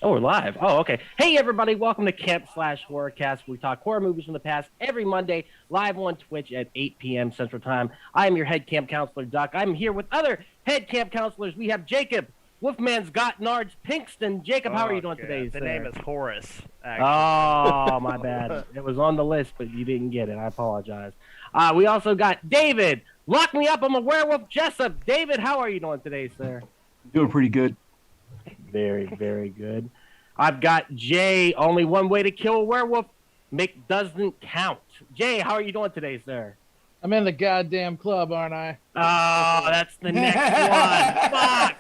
Oh, we're live. Oh, okay. Hey, everybody. Welcome to Camp Slash Horrorcast. We talk horror movies from the past every Monday, live on Twitch at 8 p.m. Central Time. I am your head camp counselor, Doc. I'm here with other head camp counselors. We have Jacob, Wolfman's Got Nards Pinkston. Jacob, how are you doing today, The sir? name is Horace, actually. Oh, my bad. It was on the list, but you didn't get it. I apologize. We also got David. Lock me up. I'm a werewolf, Jessup. David, how are you doing today, sir? Doing pretty good. Very, very good. I've got Jay. Only one way to kill a werewolf. Mick doesn't count. Jay, how are you doing today, sir? I'm in the goddamn club, aren't I? Oh, that's the next one. Fuck.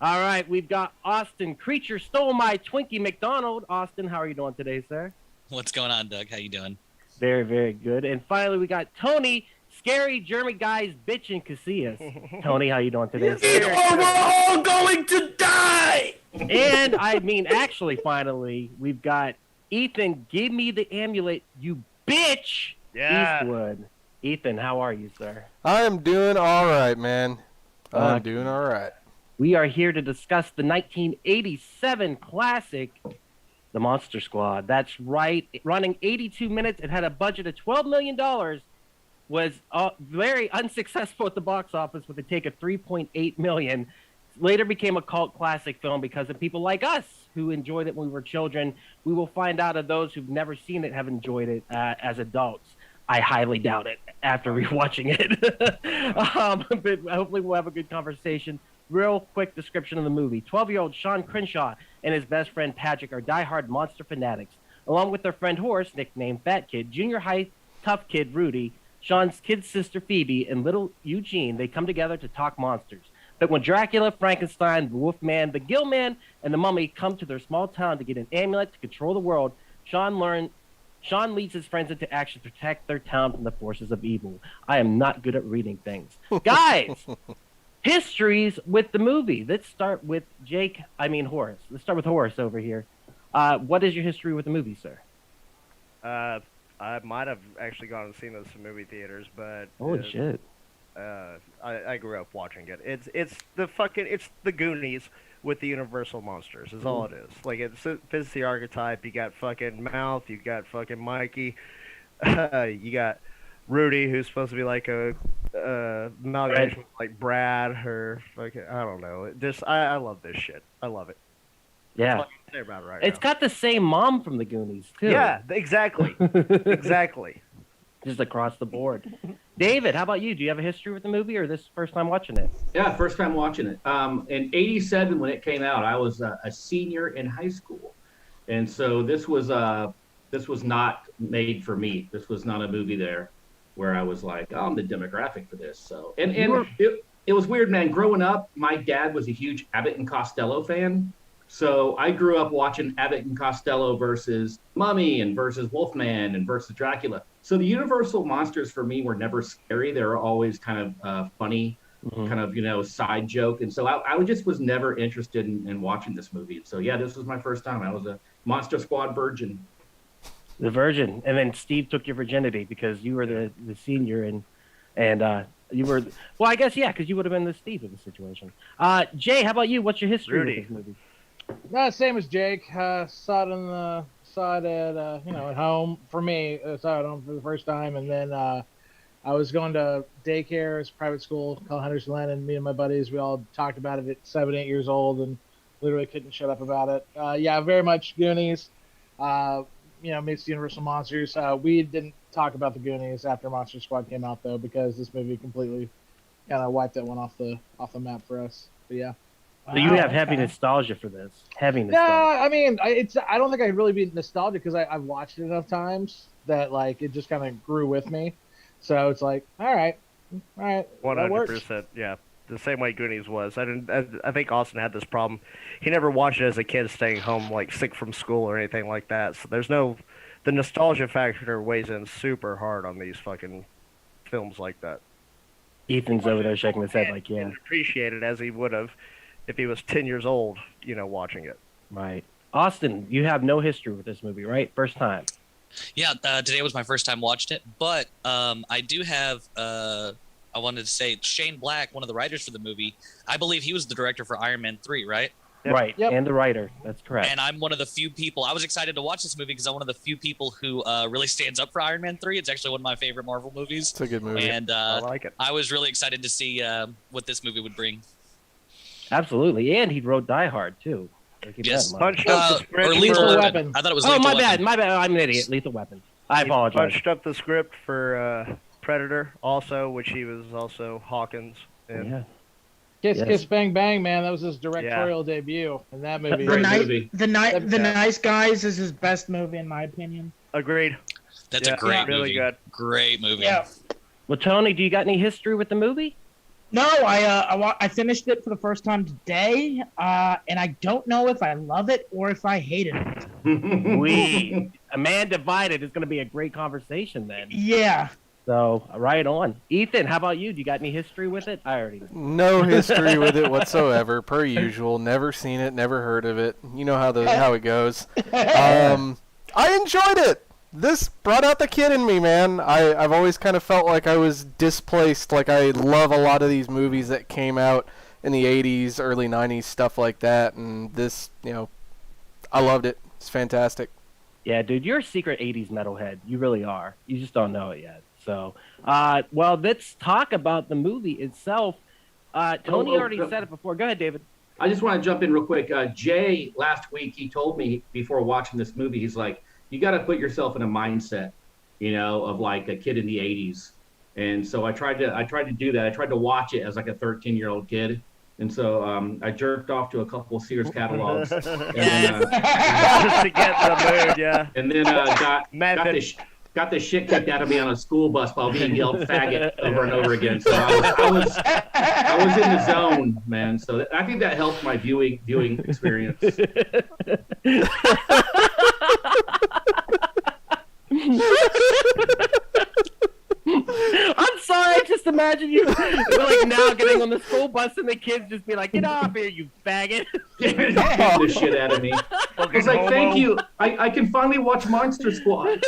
All right, we've got Austin. Creature stole my Twinkie McDonald. Austin, how are you doing today, sir? What's going on, Doug? How you doing? Very, very good. And finally, we got Tony. Scary German guys bitching Casillas. Tony, how you doing today? We're all going to die! And I mean, actually, finally, we've got Ethan. Give me the amulet, you bitch. Yeah. Eastwood. Ethan, how are you, sir? I am doing all right, man. I'm doing all right. We are here to discuss the 1987 classic, The Monster Squad. That's right. Running 82 minutes. It had a budget of $12 million. Was very unsuccessful at the box office with a take of $3.8 million. Later became a cult classic film because of people like us who enjoyed it when we were children. We will find out of those who've never seen it have enjoyed it as adults. I highly doubt it after rewatching it. But hopefully we'll have a good conversation. Real quick description of the movie. 12-year-old Sean Crenshaw and his best friend Patrick are diehard monster fanatics. Along with their friend Horace, nicknamed Fat Kid, junior high tough kid Rudy, Sean's kid sister Phoebe, and little Eugene, they come together to talk monsters. But when Dracula, Frankenstein, the Wolfman, the Gillman, and the Mummy come to their small town to get an amulet to control the world, Sean leads his friends into action to protect their town from the forces of evil. I am not good at reading things. Guys, histories with the movie. Let's start with Horace. Let's start with Horace over here. What is your history with the movie, sir? I might have actually gone and seen this in movie theaters, but Holy shit. I grew up watching it. It's the Goonies with the Universal monsters is all it is. Like it fits the archetype. You got fucking Mouth, you got fucking Mikey, you got Rudy, who's supposed to be like a amalgamation with like Brad or fucking I don't know. I love this shit. I love it. Yeah. It's got the same mom from the Goonies, too. Yeah, exactly. Exactly. Just across the board. David, how about you? Do you have a history with the movie or this first time watching it? Yeah, first time watching it. In '87, when it came out, I was a senior in high school, and so this was not made for me. This was not a movie there where I was like, oh, I'm the demographic for this. So it was weird, man. Growing up, my dad was a huge Abbott and Costello fan. So I grew up watching Abbott and Costello versus Mummy and versus Wolfman and versus Dracula. So the Universal monsters for me were never scary. They were always kind of funny, kind of, side joke. And so I just was never interested in watching this movie. So, yeah, this was my first time. I was a Monster Squad virgin. The virgin. And then Steve took your virginity because you were the senior and you were, well, I guess, yeah, because you would have been the Steve in the situation. Jay, how about you? What's your history with this movie? Same as Jake. Saw it at home for me. Saw it at home for the first time, and then I was going to daycare, it's a private school called Henderson and me and my buddies, we all talked about it at 7, 8 years old, and literally couldn't shut up about it. Yeah, very much Goonies. Meets the Universal monsters. We didn't talk about the Goonies after Monster Squad came out though, because this movie completely kind of wiped that one off the map for us. But yeah. So you have heavy nostalgia for this. Heavy nostalgia. Yeah, I mean, I don't think I'd really be nostalgic because I've watched it enough times that like it just kind of grew with me. So it's like, all right, 100%. Yeah, the same way Goonies was. I think Austin had this problem. He never watched it as a kid, staying home like sick from school or anything like that. So the nostalgia factor weighs in super hard on these fucking films like that. Ethan's over there shaking his head like, yeah. And appreciate it as he would have if he was 10 years old, watching it. Right. Austin, you have no history with this movie, right? First time. Yeah, today was my first time watching it, but I do have, I wanted to say, Shane Black, one of the writers for the movie, I believe he was the director for Iron Man 3, right? Yep. Right, Yep. and the writer. That's correct. And I'm one of the few people. I was excited to watch this movie because I'm one of the few people who really stands up for Iron Man 3. It's actually one of my favorite Marvel movies. It's a good movie. And I like it. I was really excited to see what this movie would bring. Absolutely, and he wrote Die Hard too. Keep Yes. that in mind. Punched up the script. Or Lethal for- Weapon. Weapon. I thought it was Oh, Lethal my Weapon. bad. I'm an idiot. Lethal Weapon. I He apologize. punched up the script for Predator, also, which he was also Hawkins. And Yeah. Kiss Yes. Kiss Bang Bang, man. That was his directorial debut in that movie. Great The movie. Nice Guys is his best movie in my opinion. Agreed. That's Yeah, a great really movie. good. Great movie. Yeah. Well, Tony, do you got any history with the movie? No, I finished it for the first time today, and I don't know if I love it or if I hated it. A man divided is going to be a great conversation then. Yeah. So, right on. Ethan, how about you? Do you got any history with it? I already know. No history with it whatsoever, per usual. Never seen it, never heard of it. You know how it goes. I enjoyed it. This brought out the kid in me, man. I've always kind of felt like I was displaced. Like I love a lot of these movies that came out in the 80s, early 90s, stuff like that. And this, I loved it. It's fantastic. Yeah, dude, you're a secret 80s metalhead. You really are. You just don't know it yet. So, well, let's talk about the movie itself. Tony already said it before. Go ahead, David. I just want to jump in real quick. Jay, last week, he told me before watching this movie, he's like, you got to put yourself in a mindset, of like a kid in the 80s. And so I tried to do that. I tried to watch it as like a 13-year-old kid. And so I jerked off to a couple of Sears catalogs. And then, Just to get in the mood, yeah. and then got the shit kicked out of me on a school bus while being yelled faggot over and over again. So I was in the zone, man. So I think that helped my viewing experience. I'm sorry, I just imagine you like now getting on the school bus and the kids just be like, get off here, you faggot. Beat the shit out of me. I was like, thank you. I can finally watch Monster Squad.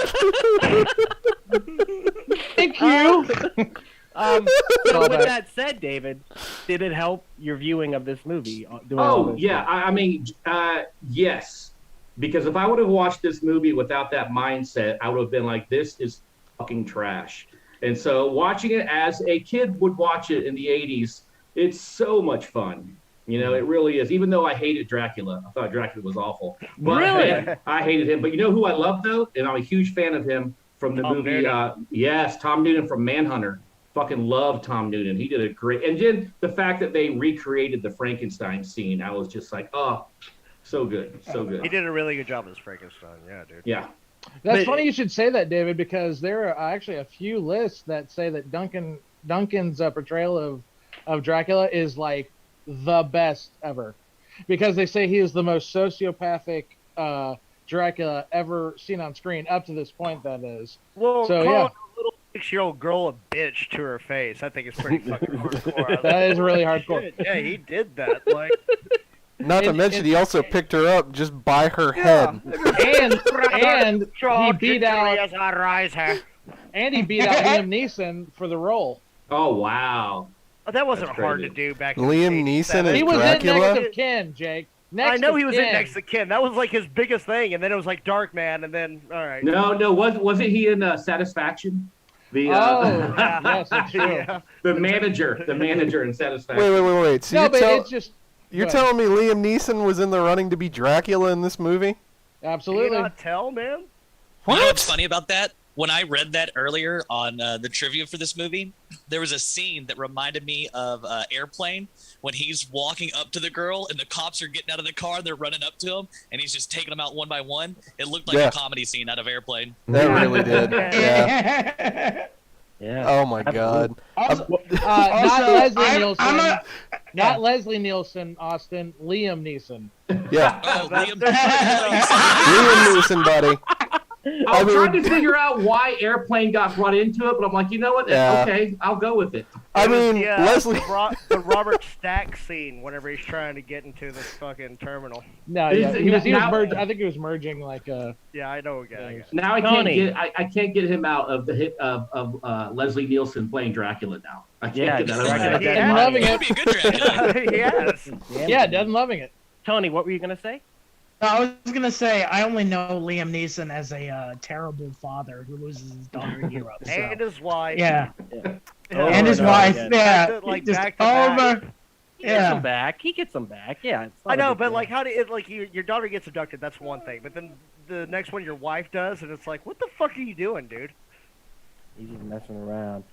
Thank you. So with that said, David, did it help your viewing of this movie? I mean, yes. Because if I would have watched this movie without that mindset, I would have been like, this is fucking trash. And so watching it as a kid would watch it in the 80s, it's so much fun. It really is. Even though I hated Dracula. I thought Dracula was awful. But Really? I hated him. But you know who I love, though? And I'm a huge fan of him from the movie. Tom Noonan from Manhunter. Fucking love Tom Noonan. He did a great. And then the fact that they recreated the Frankenstein scene, I was just like, oh, so good. So good. He did a really good job as Frankenstein. Yeah, dude. Yeah. That's funny you should say that, David, because there are actually a few lists that say that Duncan's portrayal of Dracula is like the best ever, because they say he is the most sociopathic Dracula ever seen on screen up to this point. That is. Well, So, calling yeah. a little 6-year-old girl a bitch to her face, I think it's pretty fucking hardcore. That is really hardcore. Shit, yeah, he did that. Like, Not to mention, he also picked her up just by her head. And he beat out as I rise her. and he beat out Liam Neeson for the role. Oh, wow. Oh, that wasn't That's hard crazy. to do back Liam in the Neeson 87. as He was Dracula? in Next of Kin, Jake. I know he was in Kin. Next to Kin. That was like his biggest thing, and then it was like Darkman, and then all right. No, wasn't he in Satisfaction? The Yes, that's true. Yeah. the manager in Satisfaction. Wait. So No, you're, but it's just you're go telling me Liam Neeson was in the running to be Dracula in this movie? Can absolutely. you not tell, man? You know what's funny about that? When I read that earlier on the trivia for this movie, there was a scene that reminded me of Airplane when he's walking up to the girl and the cops are getting out of the car, they're running up to him, and he's just taking them out one by one. It looked like Yeah. a comedy scene out of Airplane. That really did. Yeah. Yeah. Oh my god. Also, Not Leslie I'm Nielsen. a- Not Leslie Nielsen, Austin. Liam Neeson. Yeah. Oh, Liam. Liam Neeson, buddy. I was trying to figure out why Airplane got brought into it, but I'm like, you know what? Yeah. Okay, I'll go with it. I It was mean, Leslie. the Robert Stack scene whenever he's trying to get into this fucking terminal. No, Is yeah, it- he was now- merging. I think he was merging like Yeah, I know. Okay. Now I Tony. can't get him out of the hit of Leslie Nielsen playing Dracula now. I can't Yeah, get that out of my Dracula head. dead I'm body. loving That'd it. be a good Dracula. Yes. Yeah, Dead and loving it. Tony, what were you gonna say? I was gonna say I only know Liam Neeson as a terrible father who loses his daughter in Europe. So. And his wife. Yeah. Yeah. And his wife. Yeah. Like Just back to back. over. He gets them back. He gets them back. Yeah. It's not I a know, big but deal. like, how do it like your daughter gets abducted? That's one thing, but then the next one your wife does, and it's like, what the fuck are you doing, dude? He's just messing around.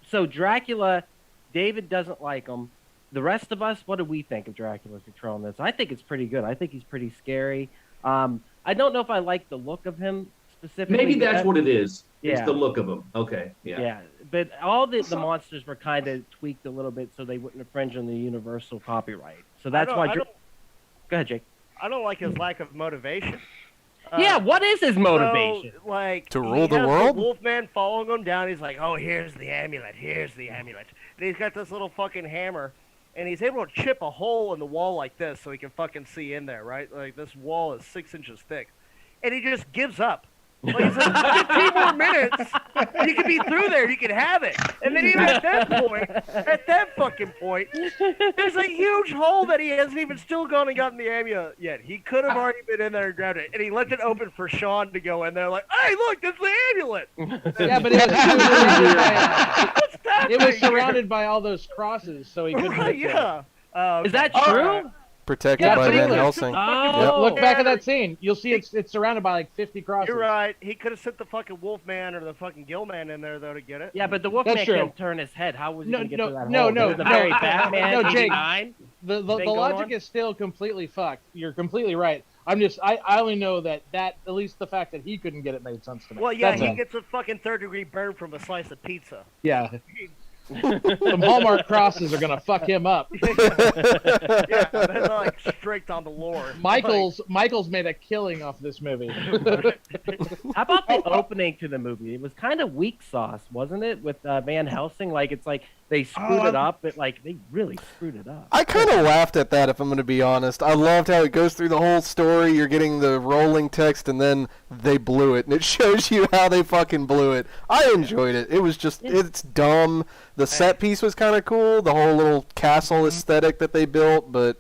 So Dracula, David doesn't like him. The rest of us, what do we think of Dracula's portrayal in this? I think it's pretty good. I think he's pretty scary. I don't know if I like the look of him specifically. Maybe that's what it is. It's Yeah. the look of him. Okay. Yeah. Yeah, but all the monsters were kind of tweaked a little bit so they wouldn't infringe on the universal copyright. So that's why. Go ahead, Jake. I don't like his lack of motivation. Yeah, what is his motivation? So, like, To he rule the has world? Wolfman following him down. He's like, "Oh, here's the amulet. Here's the amulet." And he's got this little fucking hammer, and he's able to chip a hole in the wall like this, so he can fucking see in there, right? Like this wall is 6 inches thick, and he just gives up. Like, he's like, 15 more minutes, and you can be through there. You can have it. And then even at that fucking point, there's a huge hole that he hasn't even still gone and gotten the amulet yet. He could have already been in there and grabbed it, and he left it open for Sean to go in there like, "Hey, look, that's the amulet." Yeah, but it was, What's that? it was surrounded by all those crosses, so he couldn't Right, get to it. yeah. Is that Okay. true? Protected Yeah, by Van absolutely. Helsing. Oh, Look back at that scene. You'll see it's surrounded by like 50 crosses. You're right. He could have sent the fucking Wolfman or the fucking Gillman in there though to get it. Yeah, but the Wolfman That's true. couldn't turn his head. How was he No, going to get no, through that no, hole? no, This is the no. very Batman No, Jake. 89? The thing going logic on? is still completely fucked. You're completely right. I only know that at least the fact that he couldn't get it made sense to me. Well, yeah, That's he all. gets a fucking third-degree burn from a slice of pizza. Yeah. Some Hallmark crosses are gonna fuck him up. Yeah, they're like strict on the lore. Michael's made a killing off this movie. How about the opening to the movie? It was kind of weak sauce, wasn't it? With Van Helsing, like it's like they screwed it up, but like they really screwed it up. I kind of laughed at that, if I'm going to be honest. I loved how it goes through the whole story. You're getting the rolling text, and then they blew it, and it shows you how they fucking blew it. I enjoyed it. It was just, it's dumb. The set piece was kind of cool, the whole little castle aesthetic that they built, but,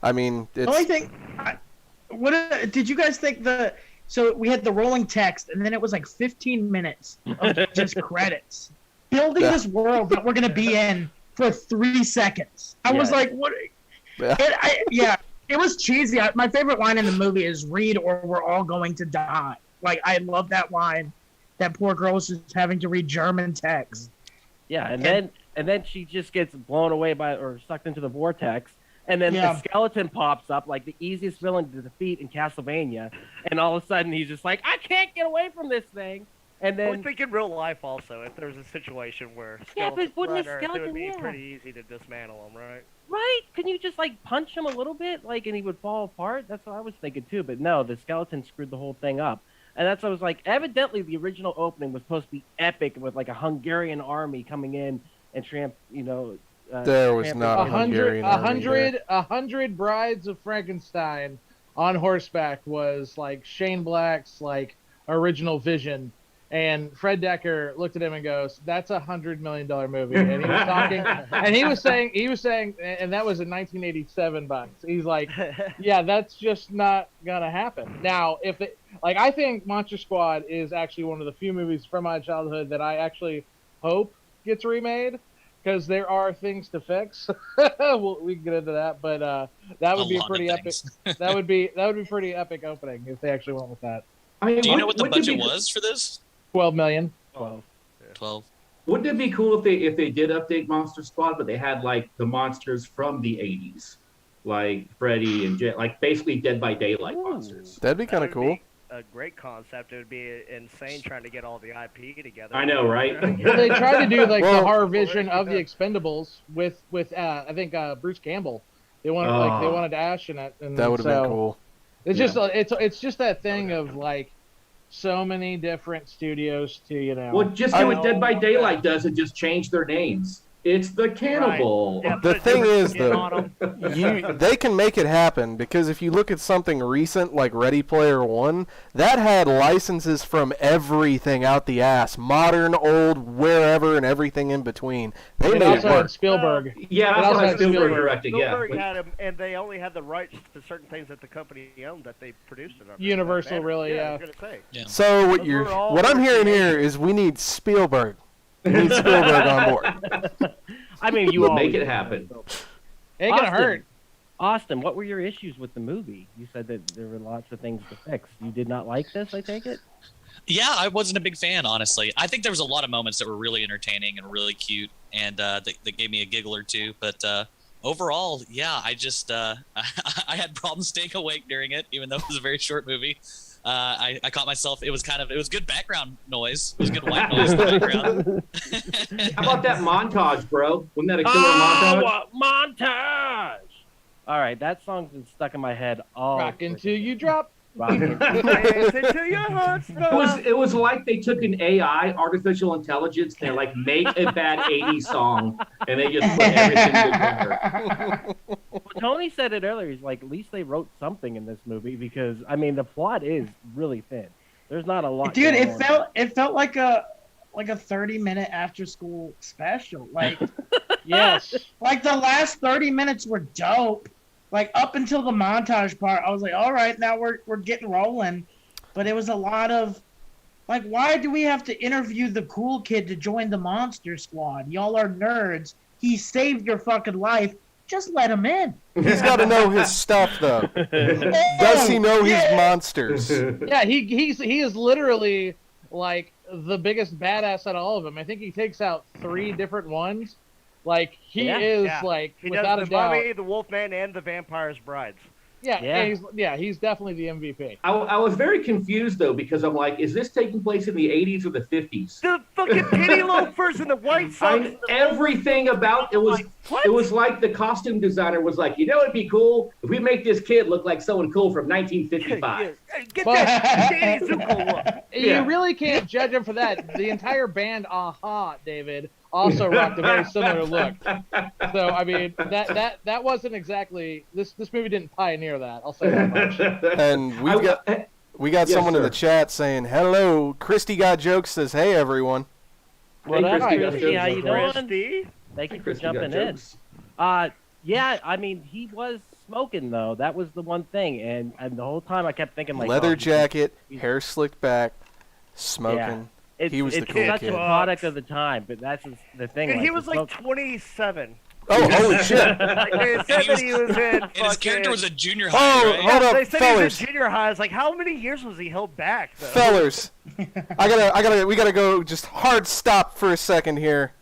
I mean, it's... The only thing, what did you guys think so we had the rolling text, and then it was like 15 minutes of just credits. Building this world that we're going to be in for 3 seconds. I was like, what? Yeah. It was cheesy. My favorite line in the movie is "read or we're all going to die." Like, I love that line. That poor girl was just having to read German text. Yeah, and then she just gets blown away by or sucked into the vortex, and then the skeleton pops up like the easiest villain to defeat in Castlevania, and all of a sudden he's just like, I can't get away from this thing. And I then would think in real life also, if there was a situation where Yeah, but skeletons wouldn't a run Earth, it would skeleton- be yeah. pretty easy to dismantle them, right? right? Can you just like punch him a little bit, like, and he would fall apart? That's what I was thinking too. But no, the skeleton screwed the whole thing up. And that's what I was like. Evidently, the original opening was supposed to be epic with like a Hungarian army coming in and There was not a Hungarian army there. 100 Brides of Frankenstein on horseback was like Shane Black's like original vision, and Fred Decker looked at him and goes, "That's $100 million movie." And he was talking, and he was saying, and that was in 1987 bucks. He's like, "Yeah, that's just not gonna happen." Now, if it like, I think Monster Squad is actually one of the few movies from my childhood that I actually hope gets remade, because there are things to fix. We can get into that, but that would be a pretty epic. that would be pretty epic opening if they actually went with that. I mean, Do you know what the wouldn't it budget be- was for this? 12 million. 12. Wouldn't it be cool if they did update Monster Squad, but they had like the monsters from the '80s, like Freddy and like basically Dead by Daylight monsters? That'd be kind of That would cool. be a great concept. It would be insane trying to get all the IP together. I know, right? Well, they tried to do like Well- the horror vision of the Expendables with I think Bruce Campbell. They wanted Ash in it, and That would have so been cool. It's just it's just that thing of like so many different studios to Well, just do what Dead by Daylight does and just change their names. It's the cannibal. Yeah, The put thing different is, skin though, on 'em. they can make it happen because if you look at something recent like Ready Player One, that had licenses from everything out the ass, modern, old, wherever, and everything in between. They It made it also had work. Spielberg. Yeah, It that's also what had Spielberg Spielberg. directed. Spielberg Yeah. had him, and they only had the rights to certain things that the company owned that they produced it under. Universal, really, I yeah. was gonna say. Yeah. So Those were all what I'm hearing working here is we need Spielberg. We need Spielberg on board. I mean, you We'll always make it do. happen. Ain't gonna Austin. hurt. Austin, what were your issues with the movie? You said that there were lots of things to fix. You did not like this, I take it? Yeah, I wasn't a big fan, honestly. I think there was a lot of moments that were really entertaining and really cute, and that gave me a giggle or two. But overall, yeah, I just I had problems staying awake during it, even though it was a very short movie. I caught myself. It was good background noise. It was good white noise in the background. How about that montage, bro? Wasn't that a killer Oh, montage? montage! All right, that song's been stuck in my head all. Rock until you drop. Rockin'. Dance into your heart It was like they took an AI, artificial intelligence, and they like make a bad '80s song, and they just put everything together. Well, Tony said it earlier. He's like, at least they wrote something in this movie because I mean the plot is really thin. There's not a lot. Dude, going on. it felt like a 30-minute after school special. Like Yes. like the last 30 minutes were dope. Like up until the montage part, I was like, all right, now we're getting rolling. But it was a lot of like, why do we have to interview the cool kid to join the monster squad? Y'all are nerds. He saved your fucking life. Just let him in. He's got to know his stuff, though. Does he know his monsters? Yeah, he is literally like the biggest badass out of all of them. I think he takes out 3 different ones. Like he is Yeah. like He without does a the doubt. mummy, the Wolfman, and the Vampire's Brides. Yeah, Yeah. he's definitely the MVP. I was very confused though because I'm like, is this taking place in the '80s or the '50s? The fucking penny loafers and the white socks. Everything about it was. What? It was like the costume designer was like, you know, it'd be cool if we make this kid look like someone cool from 1955. Get Well- that Danny Zuko look. Yeah. You really can't judge him for that. The entire band, Aha, David, also rocked a very similar look. So I mean, that wasn't exactly this movie didn't pioneer that. I'll say that much. And we got Yes, someone in sir. the chat saying, hello. Christy Got Jokes says, hey, everyone. What up, Christy, Christy? How you doing? Christy? Thank you for Christy got jumping in. jokes. Yeah, I mean, he was smoking though. That was the one thing, and the whole time I kept thinking like, Leather oh, jacket, hair slicked back, smoking. It's, He was the it's cool such kid. a product of the time, but that's the thing. And he the was like smoke- 27. Oh, holy shit. Like, they said that he was in And his character was a junior high, Oh, right? hold up, They said he fellers. was in junior high. I was like, how many years was he held back, though? Fellers, we gotta go just hard stop for a second here.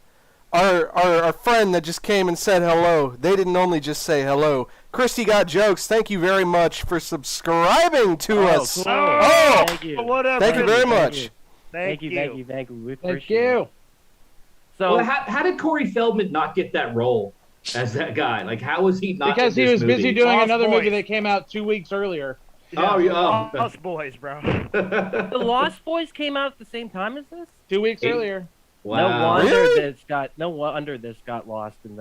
Our friend that just came and said hello, they didn't only just say hello. Christy Got Jokes, thank you very much for subscribing to us. Cool. Oh, Thank you. Whatever. thank you very Thank much. you. Thank you. Thank you. We Thank appreciate it. you. So Well, how did Corey Feldman not get that role as that guy? Like, how was he not? Because in he this was busy movie? doing Lost another Boys. movie that came out 2 weeks earlier. Oh, yeah. Us boys, bro. the Lost Boys came out at the same time as this. 2 weeks Hey. earlier. Wow. No wonder Really? this got lost in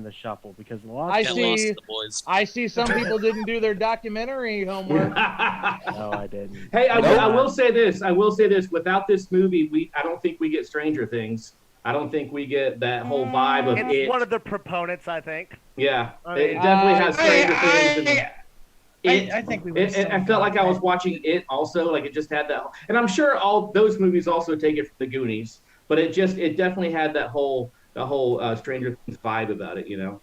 the shuffle because Lost. I Got see- lost in the boys. I see some people didn't do their documentary homework. No, I didn't. Hey, Nope. I will say this. Without this movie, I don't think we get Stranger Things. I don't think we get that whole vibe of It's it. one of the proponents, I think. Yeah, I it mean, definitely has Stranger Things. And I think we would I felt like I was watching it also. Like it just had that, and I'm sure all those movies also take it from the Goonies. But it definitely had that whole Stranger Things vibe about it, you know.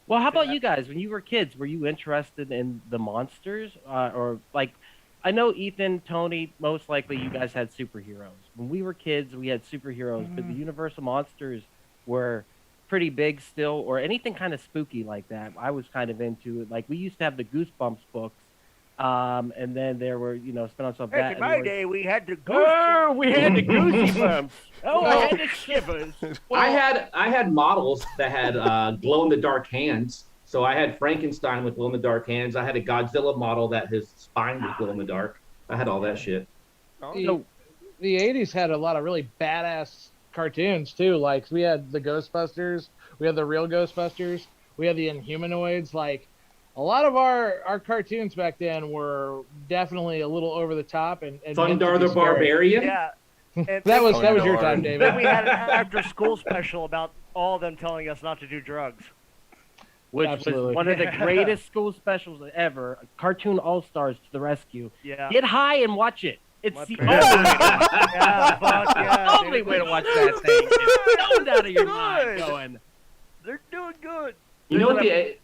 Well, how about you guys? When you were kids, were you interested in the monsters, or like? I know Ethan, Tony, most likely you guys had superheroes. When we were kids, we had superheroes, but the Universal monsters were pretty big still, or anything kind of spooky like that. I was kind of into it. Like we used to have the Goosebumps books, and then there were spin-offs of that. Back in and my there was- day, we had the Oh, we had the Goosebumps. Oh, I had the shivers. I had models that had glow in the dark hands. So I had Frankenstein with glow in the dark hands. I had a Godzilla model that his spine was glow in the dark. I had all that shit. The 80s had a lot of really badass cartoons too. Like we had the Ghostbusters, we had the real Ghostbusters, we had the Inhumanoids. Like a lot of our cartoons back then were definitely a little over the top and meant to Thundar be the scary. Barbarian. Yeah. And That was Oh, your Lord. time, Then David. we had an after-school special about all of them telling us not to do drugs. Which Absolutely. was one of the greatest school specials ever. Cartoon All-Stars to the rescue. Yeah. Get high and watch it. It's My the parents- only, Yeah, fuck yeah. only dude. way to watch that thing. It's stoned out of your mind Good. going. They're doing good. You know what There's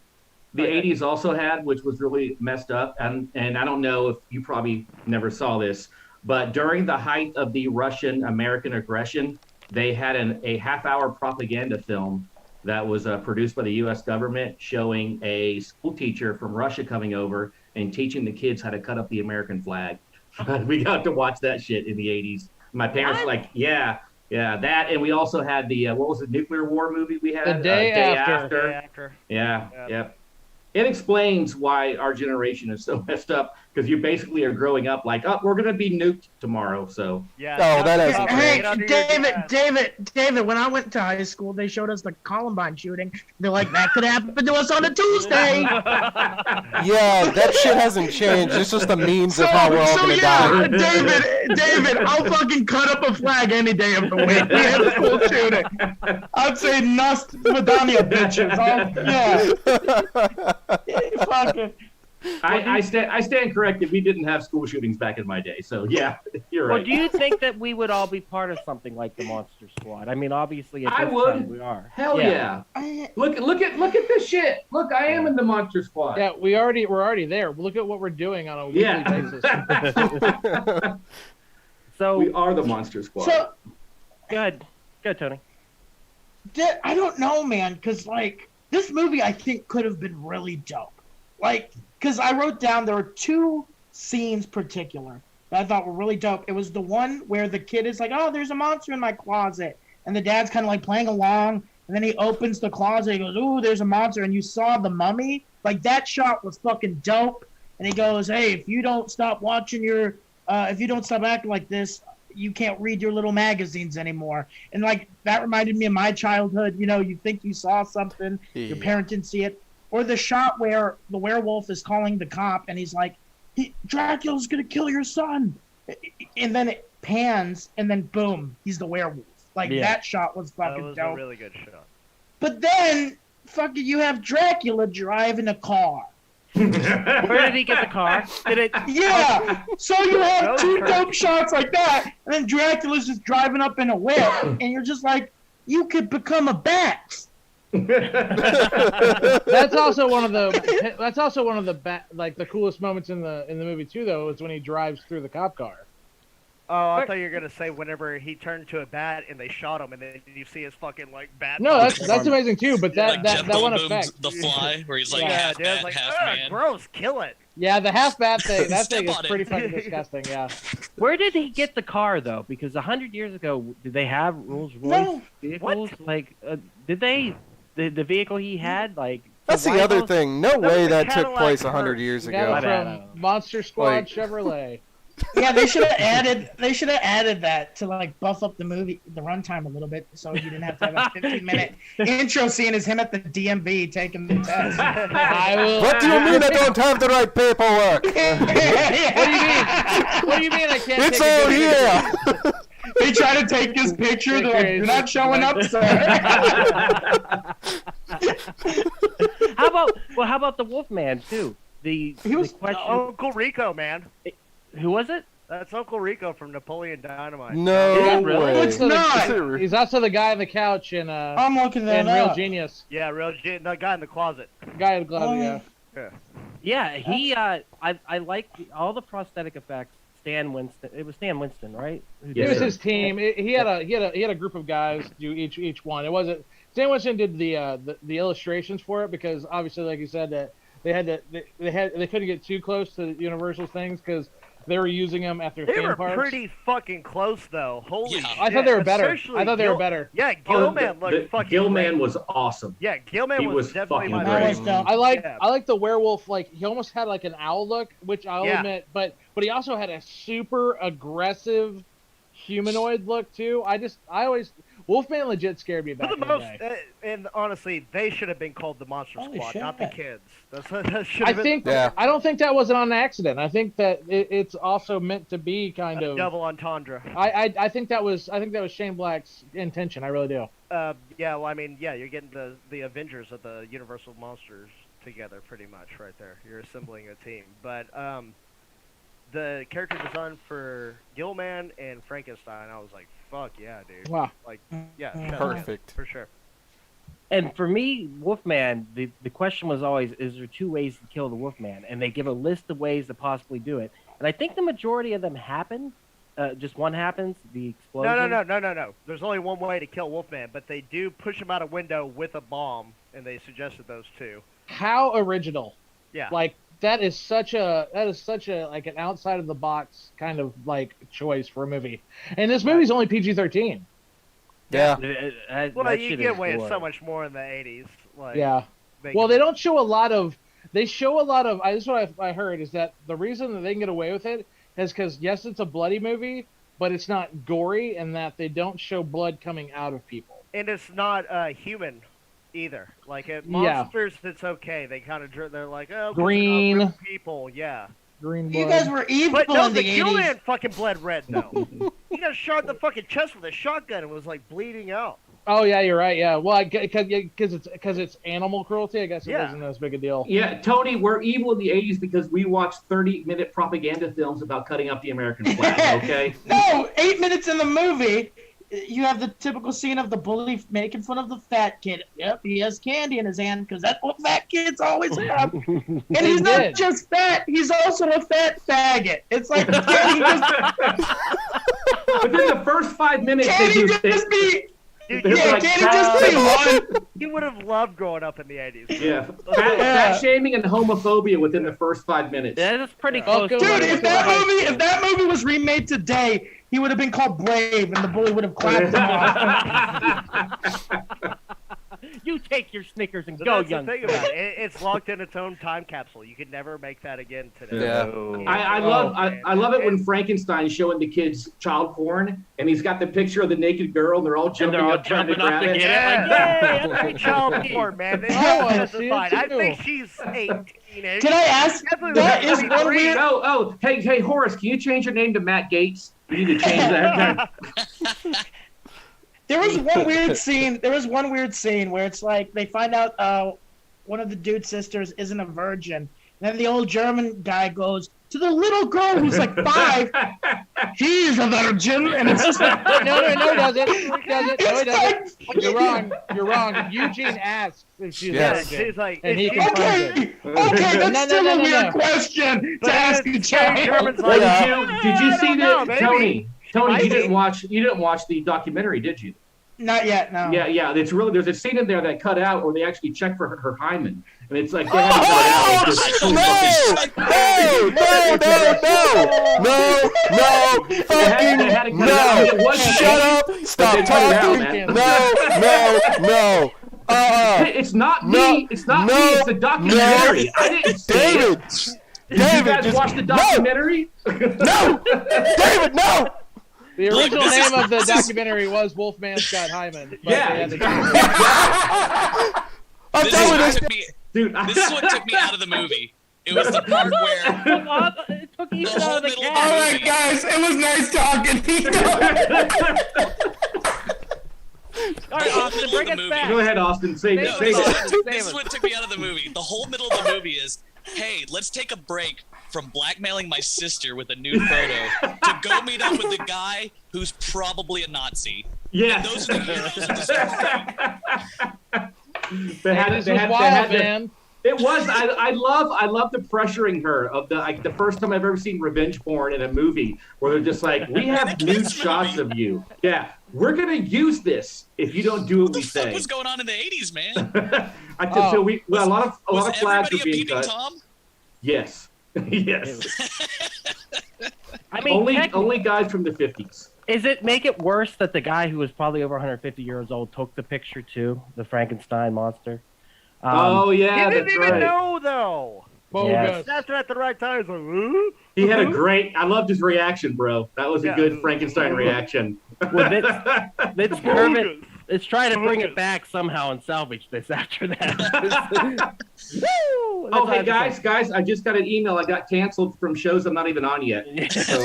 the Okay. 80s also had, which was really messed up, and I don't know if you probably never saw this, but during the height of the Russian-American aggression, they had a half-hour propaganda film that was produced by the U.S. government showing a school teacher from Russia coming over and teaching the kids how to cut up the American flag. We got to watch that shit in the 80s. My parents were like, yeah, that, and we also had the, what was the nuclear war movie we had? The Day After. Day after. Yeah, Yeah. yep. It explains why our generation is so messed up, because you basically are growing up like, oh, we're going to be nuked tomorrow, so. Yeah. Oh, that has- Hey, Get under your gas. David, when I went to high school, they showed us the Columbine shooting. They're like, that could happen to us on a Tuesday. Yeah, that shit hasn't changed. It's just the means of how we're all gonna die. David, I'll fucking cut up a flag any day of the week. We had a school shooting. I'd say Nust Madania bitches. Fucking. I stand corrected. We didn't have school shootings back in my day, so yeah, you're Well, right. do you think that we would all be part of something like the Monster Squad? I mean, obviously, at I this would. time we are. Hell yeah. Look at this shit. Look, I am in the Monster Squad. Yeah, we're already there. Look at what we're doing on a weekly Yeah. basis. So, We are the Monster Squad. So, go ahead, Tony. I don't know, man, because, like, this movie I think could have been really dope. Like, because I wrote down there were two scenes particular that I thought were really dope. It was the one where the kid is like, oh, there's a monster in my closet. And the dad's kind of like playing along. And then he opens the closet. He goes, ooh, there's a monster. And you saw the mummy. Like, that shot was fucking dope. And he goes, hey, if you don't stop watching your, if you don't stop acting like this, you can't read your little magazines anymore. And, like, that reminded me of my childhood. You know, you think you saw something, your parent didn't see it. Or the shot where the werewolf is calling the cop and he's like, Dracula's going to kill your son. And then it pans and then boom, he's the werewolf. Like, that shot was That fucking was dope. a really good shot. But then, fucking, you have Dracula driving a car. Where did he get the car? Did it? Yeah. So you have two dope shots like that, and then Dracula's just driving up in a whip, and you're just like, you could become a bat. That's also one of the like the coolest moments in the movie too, though, is when he drives through the cop car. Oh, I thought you were gonna say whenever he turned to a bat and they shot him, and then you see his fucking like bat. No, that's amazing too. But Like that Jeff one Goldblum's effect, The Fly, where he's like Yeah, half dude, I was bat, like, half "Ugh, man. gross, kill it. yeah, the half bat thing, that Step thing is on it. pretty fucking disgusting. Yeah. Where did he get the car though? Because 100 years ago, did they have Rolls Royce No. vehicles? Like, did they? The vehicle he had, like. That's the why other those- thing. No was way a that took Cadillac place 100 Hearse. years We got ago. it bad, I from don't Monster Squad Like- Chevrolet. Yeah, they should have added that to like buff up the movie, the runtime a little bit, so you didn't have to have a 15-minute intro scene as him at the DMV taking the test. I will. What do you mean I don't have the right paperwork? What do you mean I can't? It's take a all good here. They try to take his picture. They're like, "You're not showing up, sir." How about the Wolfman too? He was- the question. Uncle Rico, man. Who was it? That's Uncle Rico from Napoleon Dynamite. No Is it really? way. It's not. He's also the guy on the couch in I'm looking that Real up. Genius. Yeah, the guy in the closet. Guy in the closet, yeah. Yeah, he. I like all the prosthetic effects. Stan Winston. It was Stan Winston, right? Who It did was sir. his team. He had a group of guys do each one. It wasn't Stan Winston did the illustrations for it because obviously, like you said, that they couldn't get too close to Universal's things because they were using them at their They theme were parks. pretty fucking close, though. Holy Yeah. shit. I thought they were better. Especially I thought they were Gil- better. Yeah, Oh, Gilman looked the fucking Gilman great. was awesome. Yeah, Gilman He was definitely fucking my That great. was dope. I Yeah. like the werewolf. Like he almost had like an owl look, which I'll Yeah. admit, but he also had a super aggressive humanoid look too. Wolfman legit scared me back For in the the most, day. and honestly, they should have been called the Monster Holy Squad, shit. not the kids. That should have been I don't think that was an accident. I think that it's also meant to be kind a of double entendre. I think that was Shane Black's intention. I really do. Yeah, well, I mean, yeah, you're getting the Avengers of the Universal Monsters together, pretty much, right there. You're assembling a team. But the character design for Gilman and Frankenstein, I was like, fuck yeah, dude. Wow. Like, yeah, Perfect. for sure. And for me, Wolfman, the question was always, is there 2 ways to kill the Wolfman? And they give a list of ways to possibly do it. And I think the majority of them happen. Just one happens, the explosion. No. There's only one way to kill Wolfman, but they do push him out a window with a bomb, and they suggested those 2. How original. Yeah. Like that is such a like an outside of the box kind of like choice for a movie. And this movie's only PG-13. Yeah. Well, you get away with so much more in the 80s. Like, Yeah. Well, they don't show a lot of. They show a lot of. This is what I heard is that the reason that they can get away with it is because yes, it's a bloody movie, but it's not gory, and that they don't show blood coming out of people. And it's not human either. Like at monsters, it's okay. They kind of they're like, oh, green real people, yeah. Green blood. You guys were evil But no, in the the Kill 80s. Man fucking bled red though. He got shot in the fucking chest with a shotgun and was like bleeding out. Oh yeah, you're right. Yeah, well, because it's animal cruelty. I guess it wasn't as big a deal. Yeah, Tony, we're evil in the 80s because we watched 30-minute propaganda films about cutting up the American flag, okay? No, 8 minutes in the movie, you have the typical scene of the bully making fun of the fat kid. Yep, he has candy in his hand because that's what fat kids always have. And he's not just fat, he's also a fat faggot. It's like, can he just, Within the first 5 minutes, can they he do just be... Dude, They're like, can he just be one? he would have loved growing up in the 80s. yeah, fat shaming and homophobia within the first 5 minutes. That is pretty close. Dude, to if that movie was remade today, he would have been called Brave, and the bully would have clapped him off. You take your Snickers and So go, that's young. the thing about it. It's locked in its own time capsule. You could never make that again today. Yeah. I love it when Frankenstein's showing the kids child porn, and he's got the picture of the naked girl, and they're all jumping up trying to grab it. Yeah, that's like child porn, man. They justified. I think she's 18. Can I ask? That is one weird. Hey, Horace, can you change your name to Matt Gates? You need to change that. There was one weird scene. There was one weird scene where it's like they find out one of the dude's sisters isn't a virgin. And then the old German guy goes to the little girl who's like 5. She's a virgin, and it's just like No, he doesn't. He doesn't. No, he doesn't. like, You're wrong. You're wrong. Eugene asks if she's Yes. virgin, She's like, and he it's- confirms it. okay, that's No, still a weird no. question But to ask it's a child. German's Well, like, did you see no, the maybe. Tony? Tony, Maybe. you didn't watch the documentary, did you? Not yet, no. Yeah. It's really there's a scene in there that cut out where they actually check for her hymen, and it's like they had to cut it out. It's just totally fucking They had to cut it no! out. It was Shut up! Stop they cut it out, talking! man. No! Hey, it's not me. It's not me. It's the documentary. I didn't see it. Did you guys watch the documentary? No! David, no! The Look, original this is- name of the this is- documentary was Wolfman Scott Hyman. but Yeah, they had to exactly. I'm This is, telling what you, took me, Dude, this is what took me out of the movie. It was the part where It took the Ethan out whole of the middle of cast. the movie. guys, it was nice talking. All right, Austin, bring us back. Go ahead, Austin. Save No, it. this is what took me out of the movie. The whole middle of the movie is, hey, let's take a break from blackmailing my sister with a nude photo to go meet up with the guy who's probably a Nazi. Yeah. Those are the heroes of the story. This was wild, man. It was. I love the pressuring her of the first time I've ever seen revenge porn in a movie where they're just like, we have nude shots of you. Yeah, we're gonna use this if you don't do what What we the fuck say. was going on in the 80s, man? So a lot of Was flags everybody were a being peeping cut. Tom? Yes, yes. I mean, Only guys from the 50s. Is it make it worse that the guy who was probably over 150 years old took the picture too, the Frankenstein monster? Oh yeah, He didn't that's even right. know though. Bogus. That's at the right time. It's like, ooh. He had a great. I loved his reaction, bro. That was a Yeah. good Frankenstein reaction. Well, that's perfect. Let's try to bring it back somehow and salvage this after that. Woo! Oh, hey guys, I just got an email. I got canceled from shows I'm not even on yet. So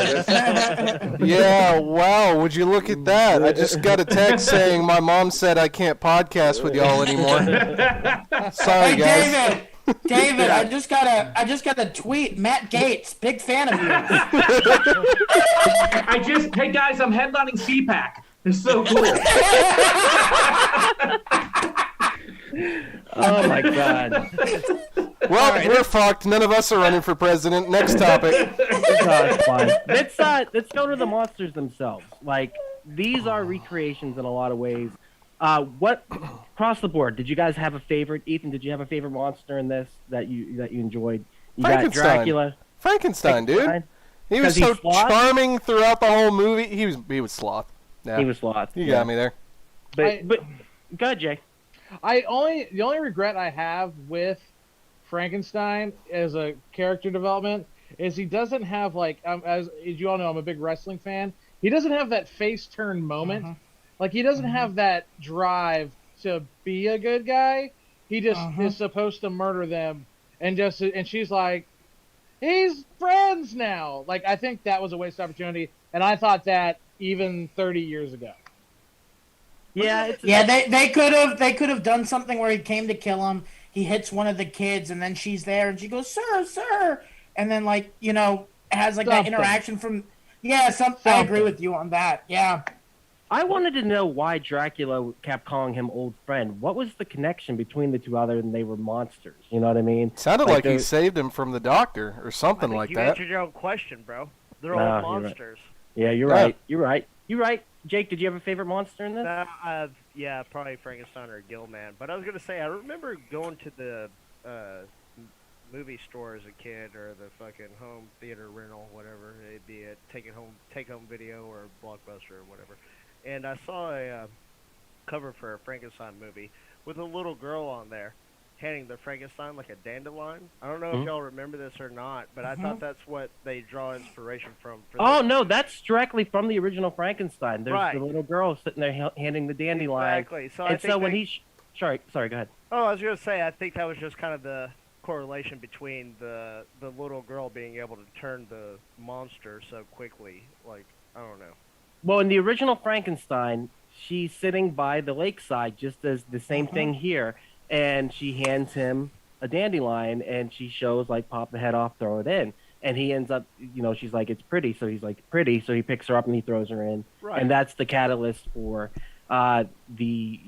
Yeah, wow, would you look at that? I just got a text saying my mom said I can't podcast with y'all anymore. Sorry, Hey, guys. David, I just got a tweet. Matt Gates, big fan of you. hey guys, I'm headlining CPAC. It's so cool. Oh my god. Well, we're fucked. None of us are running for president. Next topic. That's fine. Let's go to the monsters themselves. Like, these are recreations in a lot of ways. What across the board? Did you guys have a favorite? Ethan, did you have a favorite monster in this that you enjoyed? You got Dracula. Frankenstein, dude. He was 'Cause he's so sloth? charming throughout the whole movie. He was sloth. Yeah. He was sloth. You got me there. But go ahead, Jay. The only regret I have with Frankenstein as a character development is he doesn't have, like, as you all know, I'm a big wrestling fan. He doesn't have that face turn moment. Like, he doesn't have that drive to be a good guy. He just is supposed to murder them, and she's like, he's friends now. Like, I think that was a wasted opportunity, and I thought that even 30 years ago. Yeah, They could have done something where he came to kill him. He hits one of the kids, and then she's there, and she goes, "Sir," and then, like, has like that interaction from. Yeah, I agree with you on that. Yeah. I wanted to know why Dracula kept calling him old friend. What was the connection between the two other than they were monsters? You know what I mean? Sounded like he saved him from the doctor or something like you that. answered your own question, bro. They're all monsters. Yeah, you're right. You're right. Jake, did you have a favorite monster in this? Yeah, probably Frankenstein or Gilman. But I was gonna say, I remember going to the movie store as a kid, or the fucking home theater rental, whatever it be, a take home video or Blockbuster or whatever. And I saw a cover for a Frankenstein movie with a little girl on there handing the Frankenstein like a dandelion. I don't know if y'all remember this or not, but I thought that's what they draw inspiration from. Oh, no, that's directly from the original Frankenstein. There's Right. the little girl sitting there handing the dandelion. Exactly. So And so when he... Sorry, go ahead. Oh, I was going to say, I think that was just kind of the correlation between the little girl being able to turn the monster so quickly. Like, I don't know. Well, in the original Frankenstein, she's sitting by the lakeside, just as the same thing here, and she hands him a dandelion, and she shows, like, pop the head off, throw it in. And he ends up, she's like, it's pretty, so he's like, pretty, so he picks her up and he throws her in. Right. And that's the catalyst for the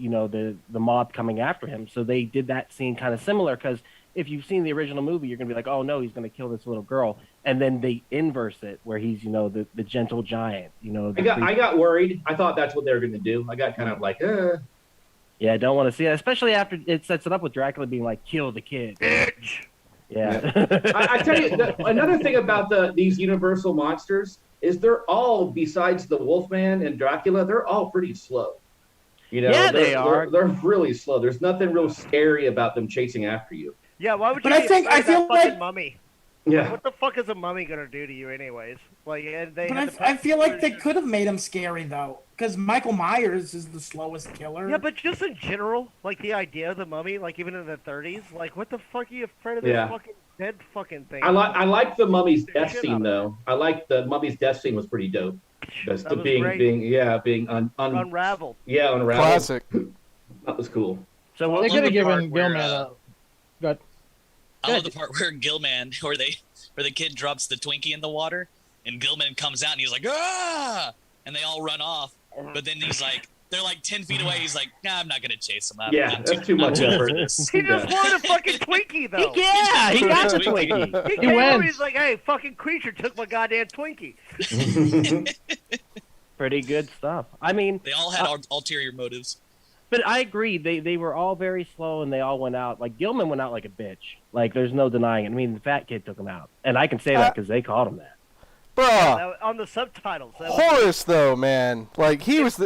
mob coming after him. So they did that scene kind of similar, because if you've seen the original movie, you're going to be like, oh, no, he's going to kill this little girl. And then they inverse it, where he's, the gentle giant. I got worried. I thought that's what they were going to do. I got kind of like, Yeah, I don't want to see it, especially after it sets it up with Dracula being like, kill the kid. Bitch. Yeah. I tell you, another thing about these Universal monsters is they're all, besides the Wolfman and Dracula, they're all pretty slow. Yeah, they are. They're really slow. There's nothing real scary about them chasing after you. Yeah, why would you? But I feel like mummy. Yeah. What the fuck is a mummy gonna do to you, anyways? Like, and they. But I feel like they could have made him scary though, because Michael Myers is the slowest killer. Yeah, but just in general, like the idea of the mummy, like even in the 30s, like what the fuck are you afraid of this fucking dead fucking thing? I like the mummy's death scene though. I like the mummy's death scene was pretty dope. Just That was being unraveled. Yeah, unraveled. Classic. That was cool. So They could have given Gilman a. Good. I love the part where Gilman, where the kid drops the Twinkie in the water, and Gilman comes out and he's like, ah, and they all run off. But then they're like 10 feet away. He's like, nah, I'm not gonna chase them. That's too much effort. He just wanted a fucking Twinkie though. Yeah, he got the Twinkie. He came over, he's like, hey, fucking creature took my goddamn Twinkie. Pretty good stuff. I mean, They all had ulterior motives. but I agree. They were all very slow, and they all went out. Like, Gilman went out like a bitch. Like, there's no denying it. I mean, the fat kid took him out. And I can say that because they called him that. Bruh. On the subtitles. Horace, though, man. Like, he was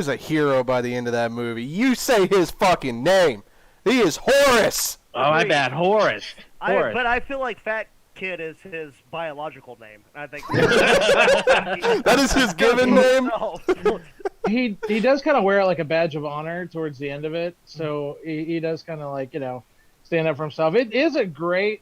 a hero by the end of that movie. You say his fucking name. He is Horace. Oh, my bad. Horace. But I feel like Fat Kid is his biological name. I think that is his given name. He does kind of wear it like a badge of honor towards the end of it, so he does kind of like stand up for himself. It is a great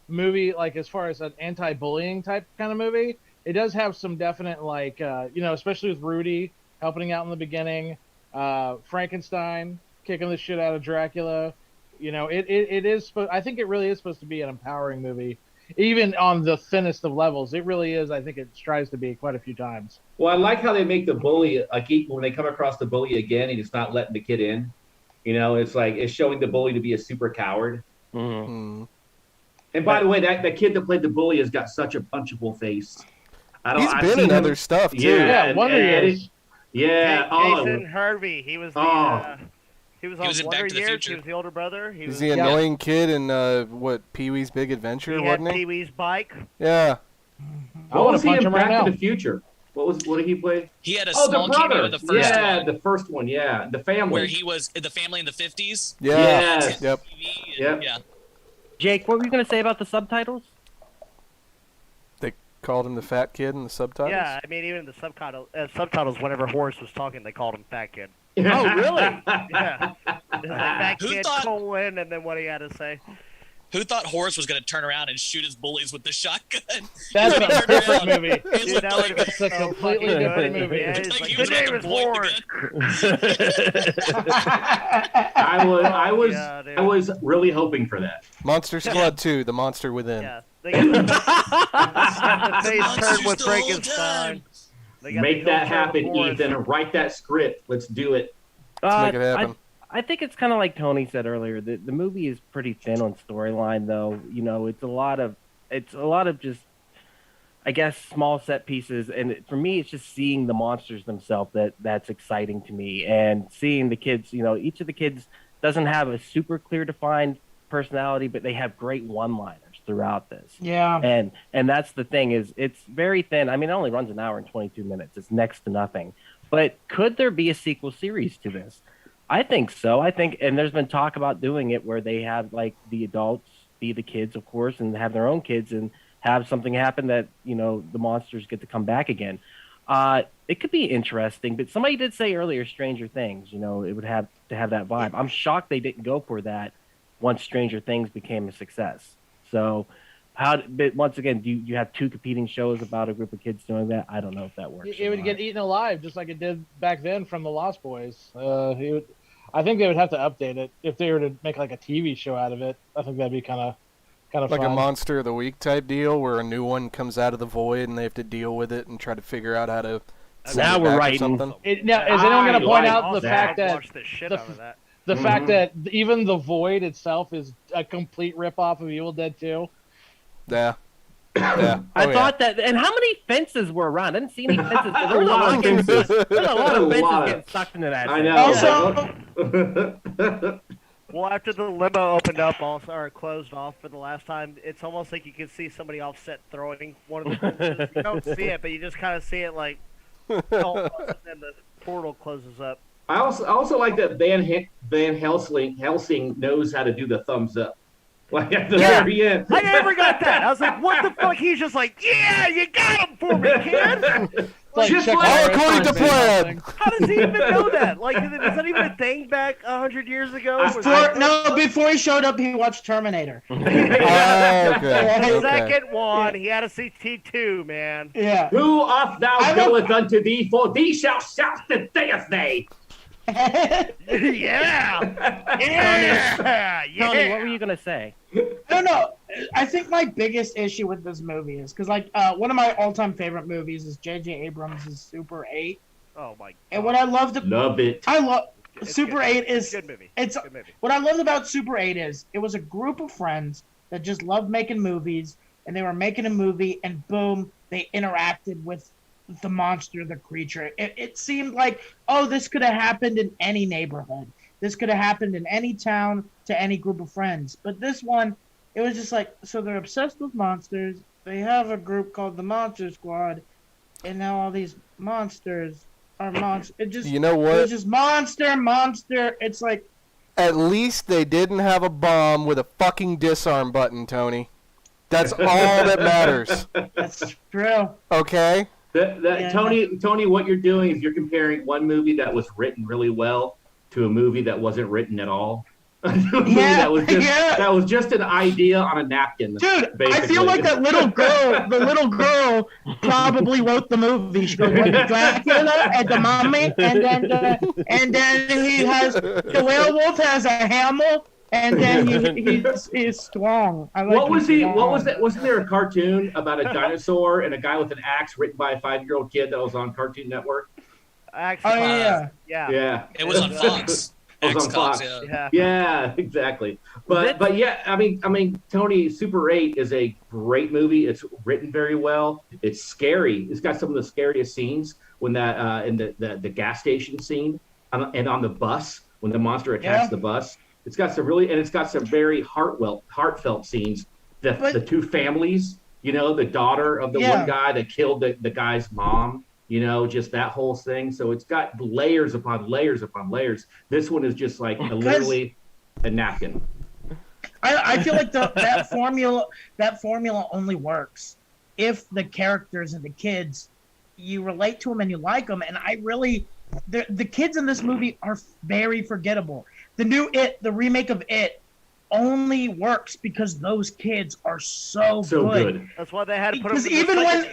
movie, like as far as an anti-bullying type kind of movie. It does have some definite like especially with Rudy helping out in the beginning, Frankenstein kicking the shit out of Dracula. It is. I think it really is supposed to be an empowering movie, even on the thinnest of levels. It really is. I think it strives to be quite a few times. Well, I like how they make the bully when they come across the bully again, and it's not letting the kid in. It's like it's showing the bully to be a super coward. Mm-hmm. And by the way, that kid that played the bully has got such a punchable face. He's been in other stuff too. Yeah, Wonder Years. Yeah. Jason Hervey. He was the. He was on Wonder Years. He was the older brother. He was the annoying kid in Pee-wee's Big Adventure, wasn't he? Pee-wee's bike. Yeah. What was he in Back to the Future? What did he play? He had a small cameo in the first one. Yeah, the first one. Yeah, the family. Where he was in the family in the 50s. Yeah. Yes. Yep. Yeah. Jake, what were you going to say about the subtitles? They called him the fat kid in the subtitles? Yeah, I mean, even in the subtitles, whenever Horace was talking, they called him Fat Kid. Oh, really? Yeah. Like Fat Kid, colon, and then what he had to say. Who thought Horace was going to turn around and shoot his bullies with the shotgun? That's a different movie. Dude, that would have been It's a completely different movie. Yeah, he's Like like, he the was about name to is point the Horace. I was really hoping for that. Monster Squad 2, The Monster Within. Yeah. They got the face turned with Frankenstein. Make that happen, Ethan. Write that script. Let's do it. Let's make it happen. I think it's kind of like Tony said earlier. The movie is pretty thin on storyline, though. It's a lot of just, I guess, small set pieces. And for me, it's just seeing the monsters themselves that's exciting to me, and seeing the kids. Each of the kids doesn't have a super clear defined personality, but they have great one-liners throughout this. Yeah. And that's the thing, is it's very thin. I mean, it only runs an hour and 22 minutes. It's next to nothing. But could there be a sequel series to this? I think so. And there's been talk about doing it where they have like the adults be the kids, of course, and have their own kids and have something happen that, the monsters get to come back again. It could be interesting, but somebody did say earlier Stranger Things, it would have to have that vibe. I'm shocked they didn't go for that once Stranger Things became a success. So but once again, do you have two competing shows about a group of kids doing that? I don't know if that works. It would get eaten alive just like it did back then from the Lost Boys. I think they would have to update it if they were to make like a TV show out of it. I think that'd be kind of like fun. a Monster of the Week type deal where a new one comes out of the void and they have to deal with it and try to figure out how to. Now we're writing. Something. Now, is anyone going to point out the fact that even the void itself is a complete ripoff of Evil Dead 2? Yeah. Yeah. I thought that. And how many fences were around? I didn't see any fences. There was a lot of fences. There's a lot of fences getting sucked into that. I know. Also, well, after the limo opened up, or closed off for the last time, it's almost like you can see somebody offset throwing one of the fences. You don't see it, but you just kind of see it like, and the portal closes up. I also like that Van Helsing knows how to do the thumbs up. Like at the very end. I never got that. I was like, what the fuck? He's just like, yeah, you got him for me, kid. Just all according to plan. How does he even know that? Like, is that even a thing back 100 years ago? Before he showed up, he watched Terminator. The second one, he had a CT2, man. Yeah. Who art thou goeth unto thee, for thee shall shout the saith they. Yeah. Tony, what were you gonna say? I don't know. I think my biggest issue with this movie is because, like, one of my all-time favorite movies is J.J. Abrams' Super 8. Oh my god! And what I love it. I love Super 8 is good movie. It's good movie. What I loved about Super 8 is it was a group of friends that just loved making movies, and they were making a movie, and boom, they interacted with the monster, the creature. It seemed like, oh, this could have happened in any neighborhood. This could have happened in any town to any group of friends. But this one, it was just like, so they're obsessed with monsters. They have a group called the Monster Squad, and now all these monsters are monsters. It just, you know what? It was just monster. It's like, At least they didn't have a bomb with a fucking disarm button, Tony. That's all that matters. That's true. Okay? Yeah. Tony, what you're doing is you're comparing one movie that was written really well to a movie that wasn't written at all. That was just an idea on a napkin. Dude, basically. I feel like the little girl probably wrote the movie. She goes, "What, Dracula and the mummy, and then he has the werewolf has a hammer, and then he's strong." What was that? Wasn't there a cartoon about a dinosaur and a guy with an axe written by a 5-year-old kid that was on Cartoon Network? Actually, yeah. It was on Fox. It was on Fox. Yeah, exactly. But yeah, I mean, Tony, Super 8 is a great movie. It's written very well. It's scary. It's got some of the scariest scenes when that in the gas station scene and on the bus when the monster attacks the bus. It's got some very heartfelt scenes. The two families, the daughter of the one guy that killed the guy's mom. Just that whole thing. So it's got layers upon layers upon layers. This one is just like literally a napkin. I feel like that formula only works if the characters and the kids, you relate to them and you like them. And the kids in this movie are very forgettable. The remake of It, only works because those kids are so good. That's why they had to put them. Because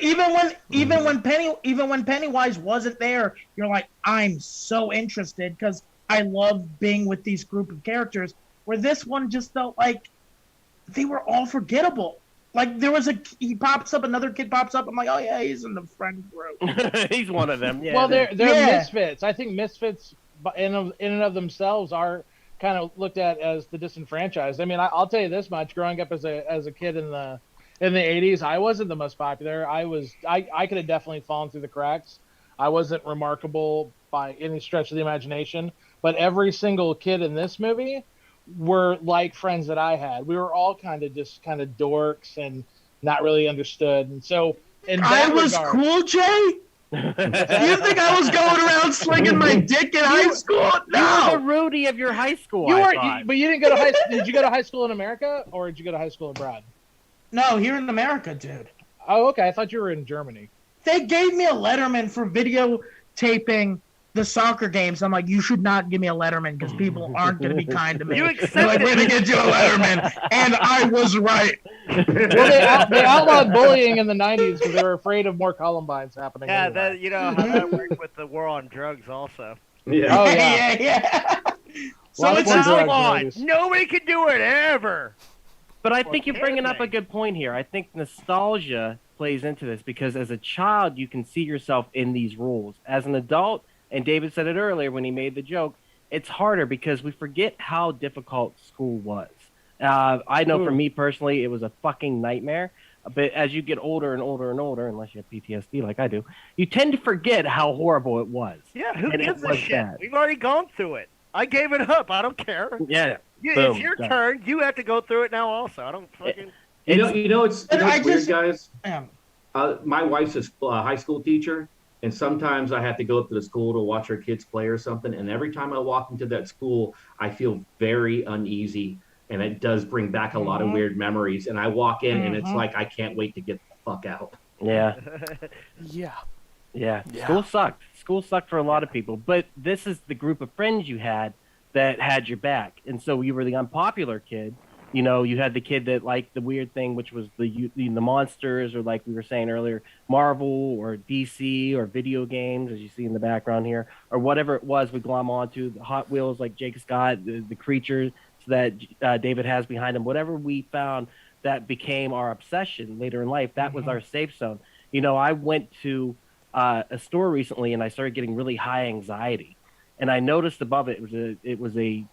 even when Pennywise wasn't there, you're like, I'm so interested because I love being with these group of characters. Where this one just felt like they were all forgettable. Like he pops up, another kid pops up. I'm like, oh yeah, he's in the friend group. He's one of them. Yeah. Well, they're misfits. I think misfits in and of themselves are kind of looked at as the disenfranchised. I mean, I'll tell you this much: growing up as a kid in the 80s, I wasn't the most popular. I could have definitely fallen through the cracks. I wasn't remarkable by any stretch of the imagination, but every single kid in this movie were like friends that I had. We were all kind of dorks and not really understood. And so I was cool, Jay. You think I was going around slinging my dick in high school? No, you were the Rudy of your high school. But you didn't go to high school. Did you go to high school in America or did you go to high school abroad? No, here in America, dude. Oh, okay. I thought you were in Germany. They gave me a Letterman for videotaping the soccer games. I'm like, you should not give me a Letterman because people aren't going to be kind to me. You accepted They're like, we're going to get you a Letterman. And I was right. Well, they outlawed bullying in the 90s because they were afraid of more Columbines happening. Yeah, anyway. how that worked with the war on drugs also. Yeah. Oh, yeah. So it's outlawed. Nobody can do it ever. But I think you're bringing up a good point here. I think nostalgia plays into this because as a child, you can see yourself in these roles. As an adult, and David said it earlier when he made the joke, it's harder because we forget how difficult school was. I know for me personally, it was a fucking nightmare. But as you get older and older and older, unless you have PTSD like I do, you tend to forget how horrible it was. Yeah, who gives a shit? We've already gone through it. I gave it up. I don't care. Yeah. It's your turn. You have to go through it now also. I don't fucking... It's weird, guys. My wife's a high school teacher, and sometimes I have to go up to the school to watch her kids play or something, and every time I walk into that school, I feel very uneasy, and it does bring back a lot of weird memories, and I walk in, and it's like I can't wait to get the fuck out. Yeah. Yeah. School sucked. School sucked for a lot of people, but this is the group of friends you had that had your back, and so you were the unpopular kid. You had the kid that liked the weird thing, which was the monsters, or like we were saying earlier, Marvel or DC or video games, as you see in the background here, or whatever it was we glom onto, the Hot Wheels like Jake Scott, the creatures that David has behind him. Whatever we found that became our obsession later in life, that was our safe zone. I went to a store recently and I started getting really high anxiety. And I noticed above it was a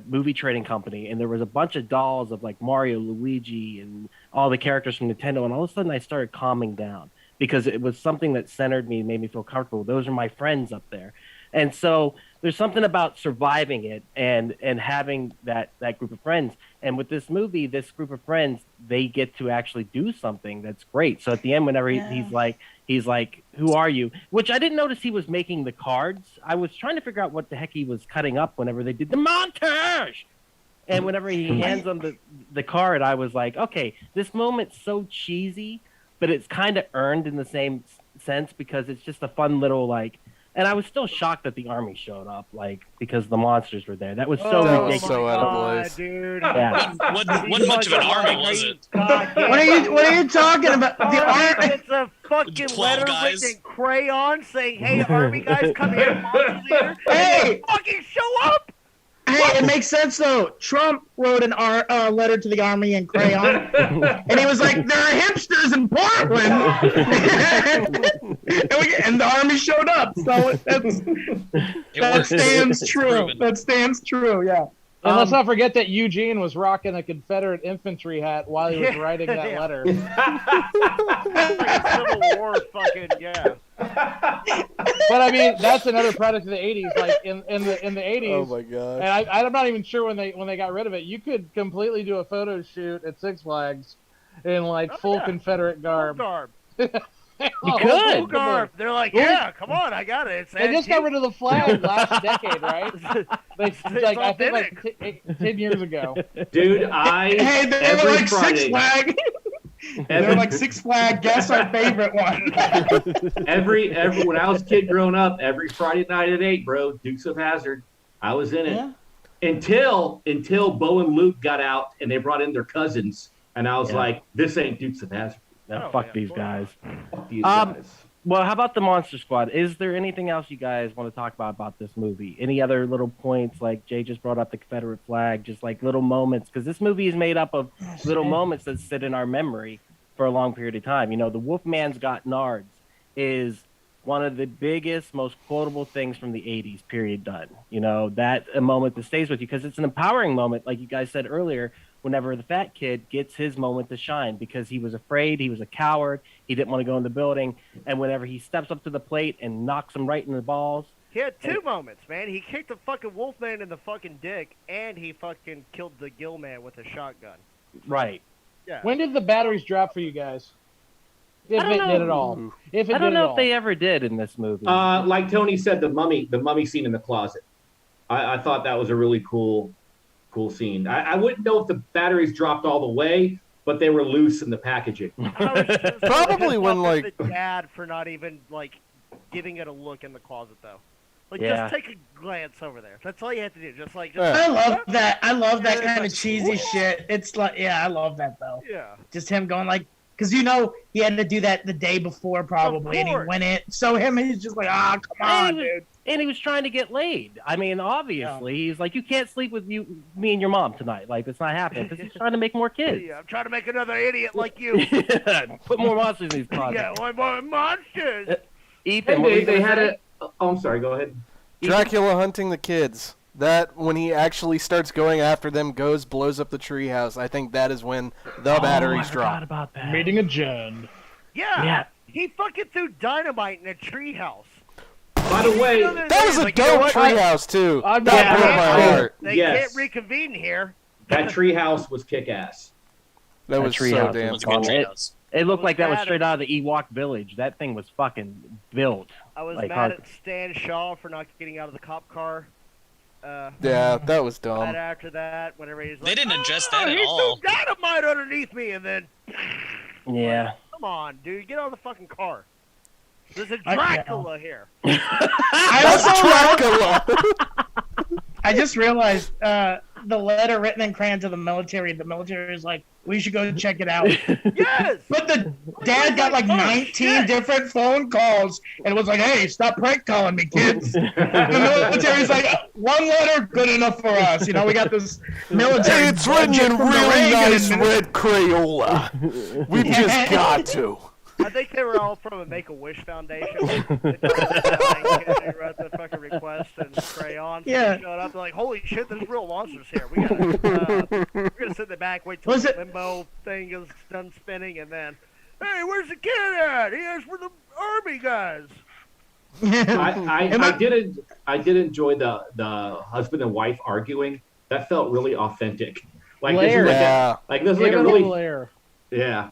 movie trading company, and there was a bunch of dolls of like Mario, Luigi, and all the characters from Nintendo. And all of a sudden, I started calming down because it was something that centered me and made me feel comfortable. Those are my friends up there, and so there's something about surviving it and having that group of friends. And with this movie, this group of friends, they get to actually do something that's great. So at the end, whenever he's like, "Who are you?" Which I didn't notice he was making the cards. I was trying to figure out what the heck he was cutting up whenever they did the montage. And whenever he hands on the card, I was like, okay, this moment's so cheesy, but it's kind of earned in the same sense because it's just a fun little like. And I was still shocked that the army showed up, like because the monsters were there. That was so ridiculous. So out of place, dude. Yeah. What much of an army was it? What are you talking about? The army. It's a fucking 12 letter guys. written in crayon saying, "Hey, army guys, come here, monsters here." Hey! Fucking show up. Hey, it makes sense though. Trump wrote an letter to the army in crayon, and he was like, "There are hipsters in Portland," and the army showed up. So that stands true. Proven. That stands true. Yeah. And let's not forget that Eugene was rocking a Confederate infantry hat while he was writing that Yeah. letter. Civil War, fucking yeah. But I mean, that's another product of the '80s. Like in the '80s, oh my god! and I'm not even sure when they got rid of it. You could completely do a photo shoot at Six Flags in like full Confederate garb. You could. Full garb. They're like, yeah, come on, I got it. It's They just got rid of the flag last decade, right? Like I think like 10 years ago. Dude, Hey, they were every like Friday, Six Flag. They were like Six Flag. Guess our favorite one. every when I was a kid growing up, every Friday night at 8, bro, Dukes of Hazzard, I was in it. Yeah. Until Bo and Luke got out and they brought in their cousins, and I was like, this ain't Dukes of Hazzard. No, fuck these guys. Fuck these guys. Well, how about the Monster Squad? Is there anything else you guys want to talk about this movie? Any other little points? Like Jay just brought up the Confederate flag, just like little moments, because this movie is made up of little moments that sit in our memory for a long period of time. You know, the Wolfman's Got Nards is one of the biggest, most quotable things from the 80s, period, done. You know, that's a moment that stays with you because it's an empowering moment, like you guys said earlier, whenever the fat kid gets his moment to shine because he was afraid, he was a coward, he didn't want to go in the building, and whenever he steps up to the plate and knocks him right in the balls. He had two moments, man. He kicked the fucking Wolfman in the fucking dick, and he fucking killed the Gill Man with a shotgun. Right. Yeah. When did the batteries drop for you guys? If it did at all. If it I don't did know at if all. they ever did in this movie. Like Tony said, the mummy scene in the closet. I thought that was a really cool scene. I wouldn't know if the batteries dropped all the way, but they were loose in the packaging. Probably when, like- the dad for not even like giving it a look in the closet though. Like Yeah. just take a glance over there. That's all you have to do. Just like Yeah. I love that. I love that Yeah, kind of it's cheesy like, shit. It's like, yeah, I love that though. yeah. Just him going like, because you know he had to do that the day before probably, and he course. went in. So he's just like, come on, dude. And he was trying to get laid. I mean, obviously, he's like, you can't sleep with me and your mom tonight. Like, it's not happening because he's trying to make more kids. Yeah, I'm trying to make another idiot like you. Put more monsters in these closets. Yeah, one more monsters. Ethan, what were you They gonna had say? Oh, I'm sorry. Go ahead. Dracula hunting the kids. That when he actually starts going after them, blows up the treehouse. I think that is when the batteries I drop. forgot about that. Meeting adjourned. Yeah. Yeah. He fucking threw dynamite in a treehouse. By the way, That was a dope treehouse too. I'm That not- broke my Yeah. heart. They Yes. can't reconvene here. that treehouse was kick-ass. That was so treehouse damn was It's a good cool. treehouse. It looked like that was mad straight at- out of the Ewok village. That thing was fucking built. I was Like, mad hard- at Stan Shaw for not getting out of the cop car. Yeah, that was Right dumb. after that, whenever he's like, They didn't address "Oh, that at he all." threw dynamite underneath me, and then, Yeah. come on, dude, get out of the fucking car. There's a I- Dracula here. I also Dracula. I just realized the letter written in crayon to the military. The military is like, we should go check it out. Yes. But the dad got like 19 shit. different phone calls and was like, hey, stop prank calling me, kids. The military's like, one letter, good enough for us. You know, we got this military. Hey, it's written budget in from the really Reagan nice administration. red Crayola. We just got to. I think they were all from a Make-A-Wish Foundation. They wrote the fucking request and crayon. Yeah. Showed up, they're like, holy shit, there's real monsters here. We're gonna sit in the back, wait till Was the it- limbo thing is done spinning, and then, hey, where's the kid at? He asked for the army guys. I did enjoy the husband and wife arguing. That felt really authentic. Like Blair. this is Yeah. like this is Give like a it really Blair. yeah.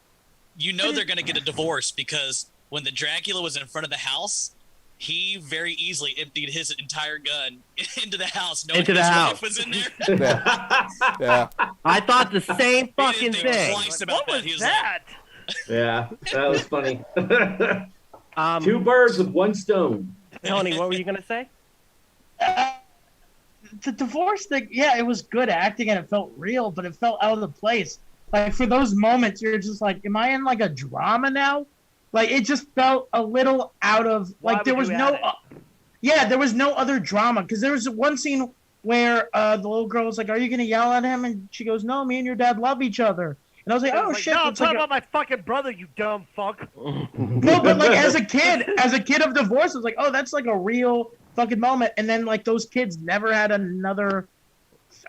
You know they're gonna get a divorce because when the Dracula was in front of the house, he very easily emptied his entire gun into the house, knowing Into the his house. wife was in there. Yeah. I thought the same He fucking didn't think thing. twice about What was that. He was that? Yeah, that was funny. Um, Two birds with one stone. Tony, what were you gonna say? The divorce thing, yeah, it was good acting and it felt real, but it felt out of the place. Like for those moments, you're just like, "Am I in like a drama now?" Like it just felt a little out of Why like there would was you no, add it? yeah, there was no other drama because there was one scene where the little girl was like, "Are you gonna yell at him?" And she goes, "No, me and your dad love each other." And I was like, I "Oh was like, shit!" No, I'm it's like talking a- about my fucking brother, you dumb fuck. No, but like as a kid of divorce, I was like, "Oh, that's like a real fucking moment." And then like those kids never had another.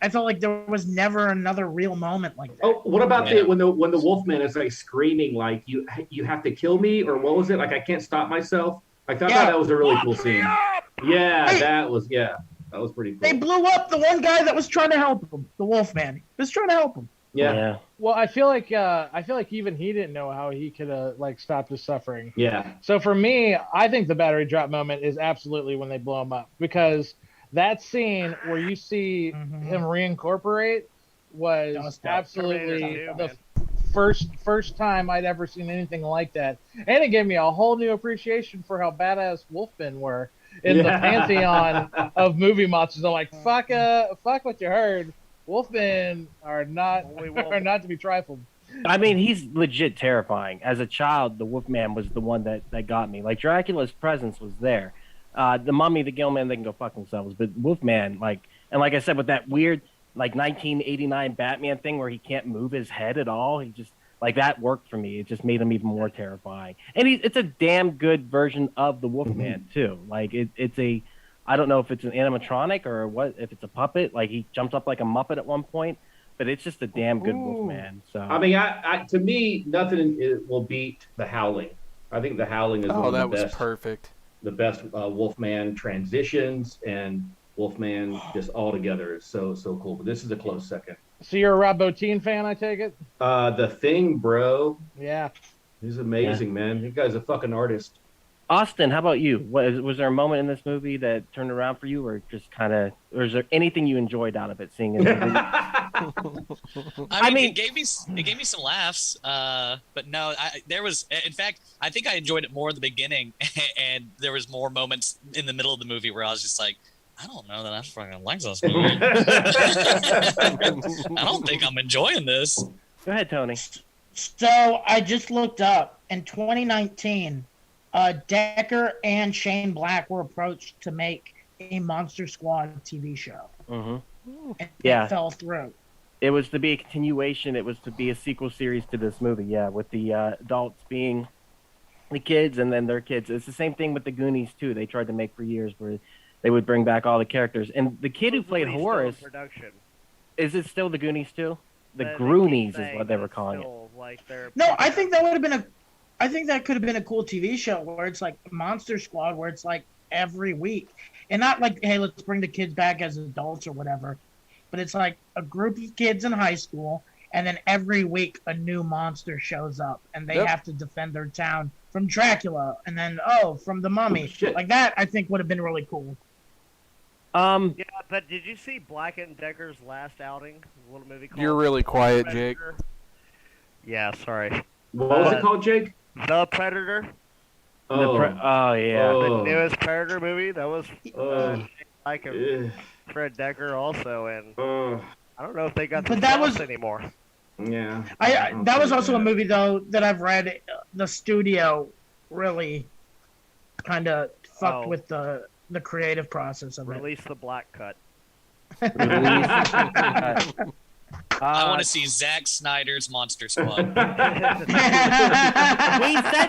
I felt like there was never another real moment like that. Oh, what about Yeah. when the Wolfman is like screaming like you have to kill me, or what was it, like I can't stop myself? Like I Yeah. thought that was a really cool Fuck me scene. up! Yeah, Hey. that was pretty cool. They blew up the one guy that was trying to help him, the Wolfman. He was trying to help him. Yeah, Well, I feel like even he didn't know how he could like stop his suffering. yeah. So for me, I think the battery drop moment is absolutely when they blow him up, because that scene where you see him reincorporate was Dust up. absolutely Terminator 2, the first time I'd ever seen anything like that, and it gave me a whole new appreciation for how badass Wolfmen were in the Yeah. pantheon of movie monsters. I'm like, fuck what you heard. Wolfmen are not to be trifled. I mean, he's legit terrifying. As a child, the Wolfman was the one that got me. Like Dracula's presence was there. The Mummy, the Gillman, they can go fuck themselves. But Wolfman, like I said, with that weird like 1989 Batman thing where he can't move his head at all, he just like that worked for me. It just made him even more terrifying. And it's a damn good version of the Wolfman too. Like it's a, I don't know if it's an animatronic or what, if it's a puppet. Like he jumps up like a Muppet at one point, but it's just a damn good Wolfman. So I mean, I to me, nothing will beat The Howling. I think The Howling is Oh, one that of the was best. perfect. The best Wolfman transitions and Wolfman just all together is so cool. But this is a close second. So you're a Rob Bottin fan, I take it? The Thing, bro. Yeah. He's amazing, man. You guy's a fucking artist. Austin, how about you? Was there a moment in this movie that turned around for you, or just kind of, or is there anything you enjoyed out of it? Seeing it, I mean, it gave me some laughs, but no, there was. In fact, I think I enjoyed it more in the beginning, and there was more moments in the middle of the movie where I was just like, I don't know that I fucking like this movie. I don't think I'm enjoying this. Go ahead, Tony. So I just looked up in 2019, Decker and Shane Black were approached to make a Monster Squad TV show. Mm-hmm. And Yeah. it fell through. It was to be a continuation. It was to be a sequel series to this movie. Yeah, with the adults being the kids and then their kids. It's the same thing with the Goonies too. They tried to make for years where they would bring back all the characters. And the kid who played Supposedly still in Horace, production. is it still the Goonies too? The They keep Groonies is saying what they that were it's calling it. still, like, they're- No, I think that would have been I think that could have been a cool TV show where it's like Monster Squad, where it's like every week, and not like, hey, let's bring the kids back as adults or whatever, but it's like a group of kids in high school, and then every week a new monster shows up, and they Yep. have to defend their town from Dracula, and then from the Mummy, Oh, shit. like that. I think would have been really cool. Yeah, but did you see Black and Decker's last outing? A little movie called You're really quiet, Jake. Predator? Yeah, sorry. What was it called, Jake? The Predator. Oh, Oh yeah. Oh. The newest Predator movie. That was like a Ugh. Fred Decker also, and Oh, I don't know if they got the But that sauce was- anymore. yeah. That was also a movie though that I've read. The studio really kind of fucked Oh. with the creative process of it. Release the black cut. I want to see Zack Snyder's Monster Squad. We said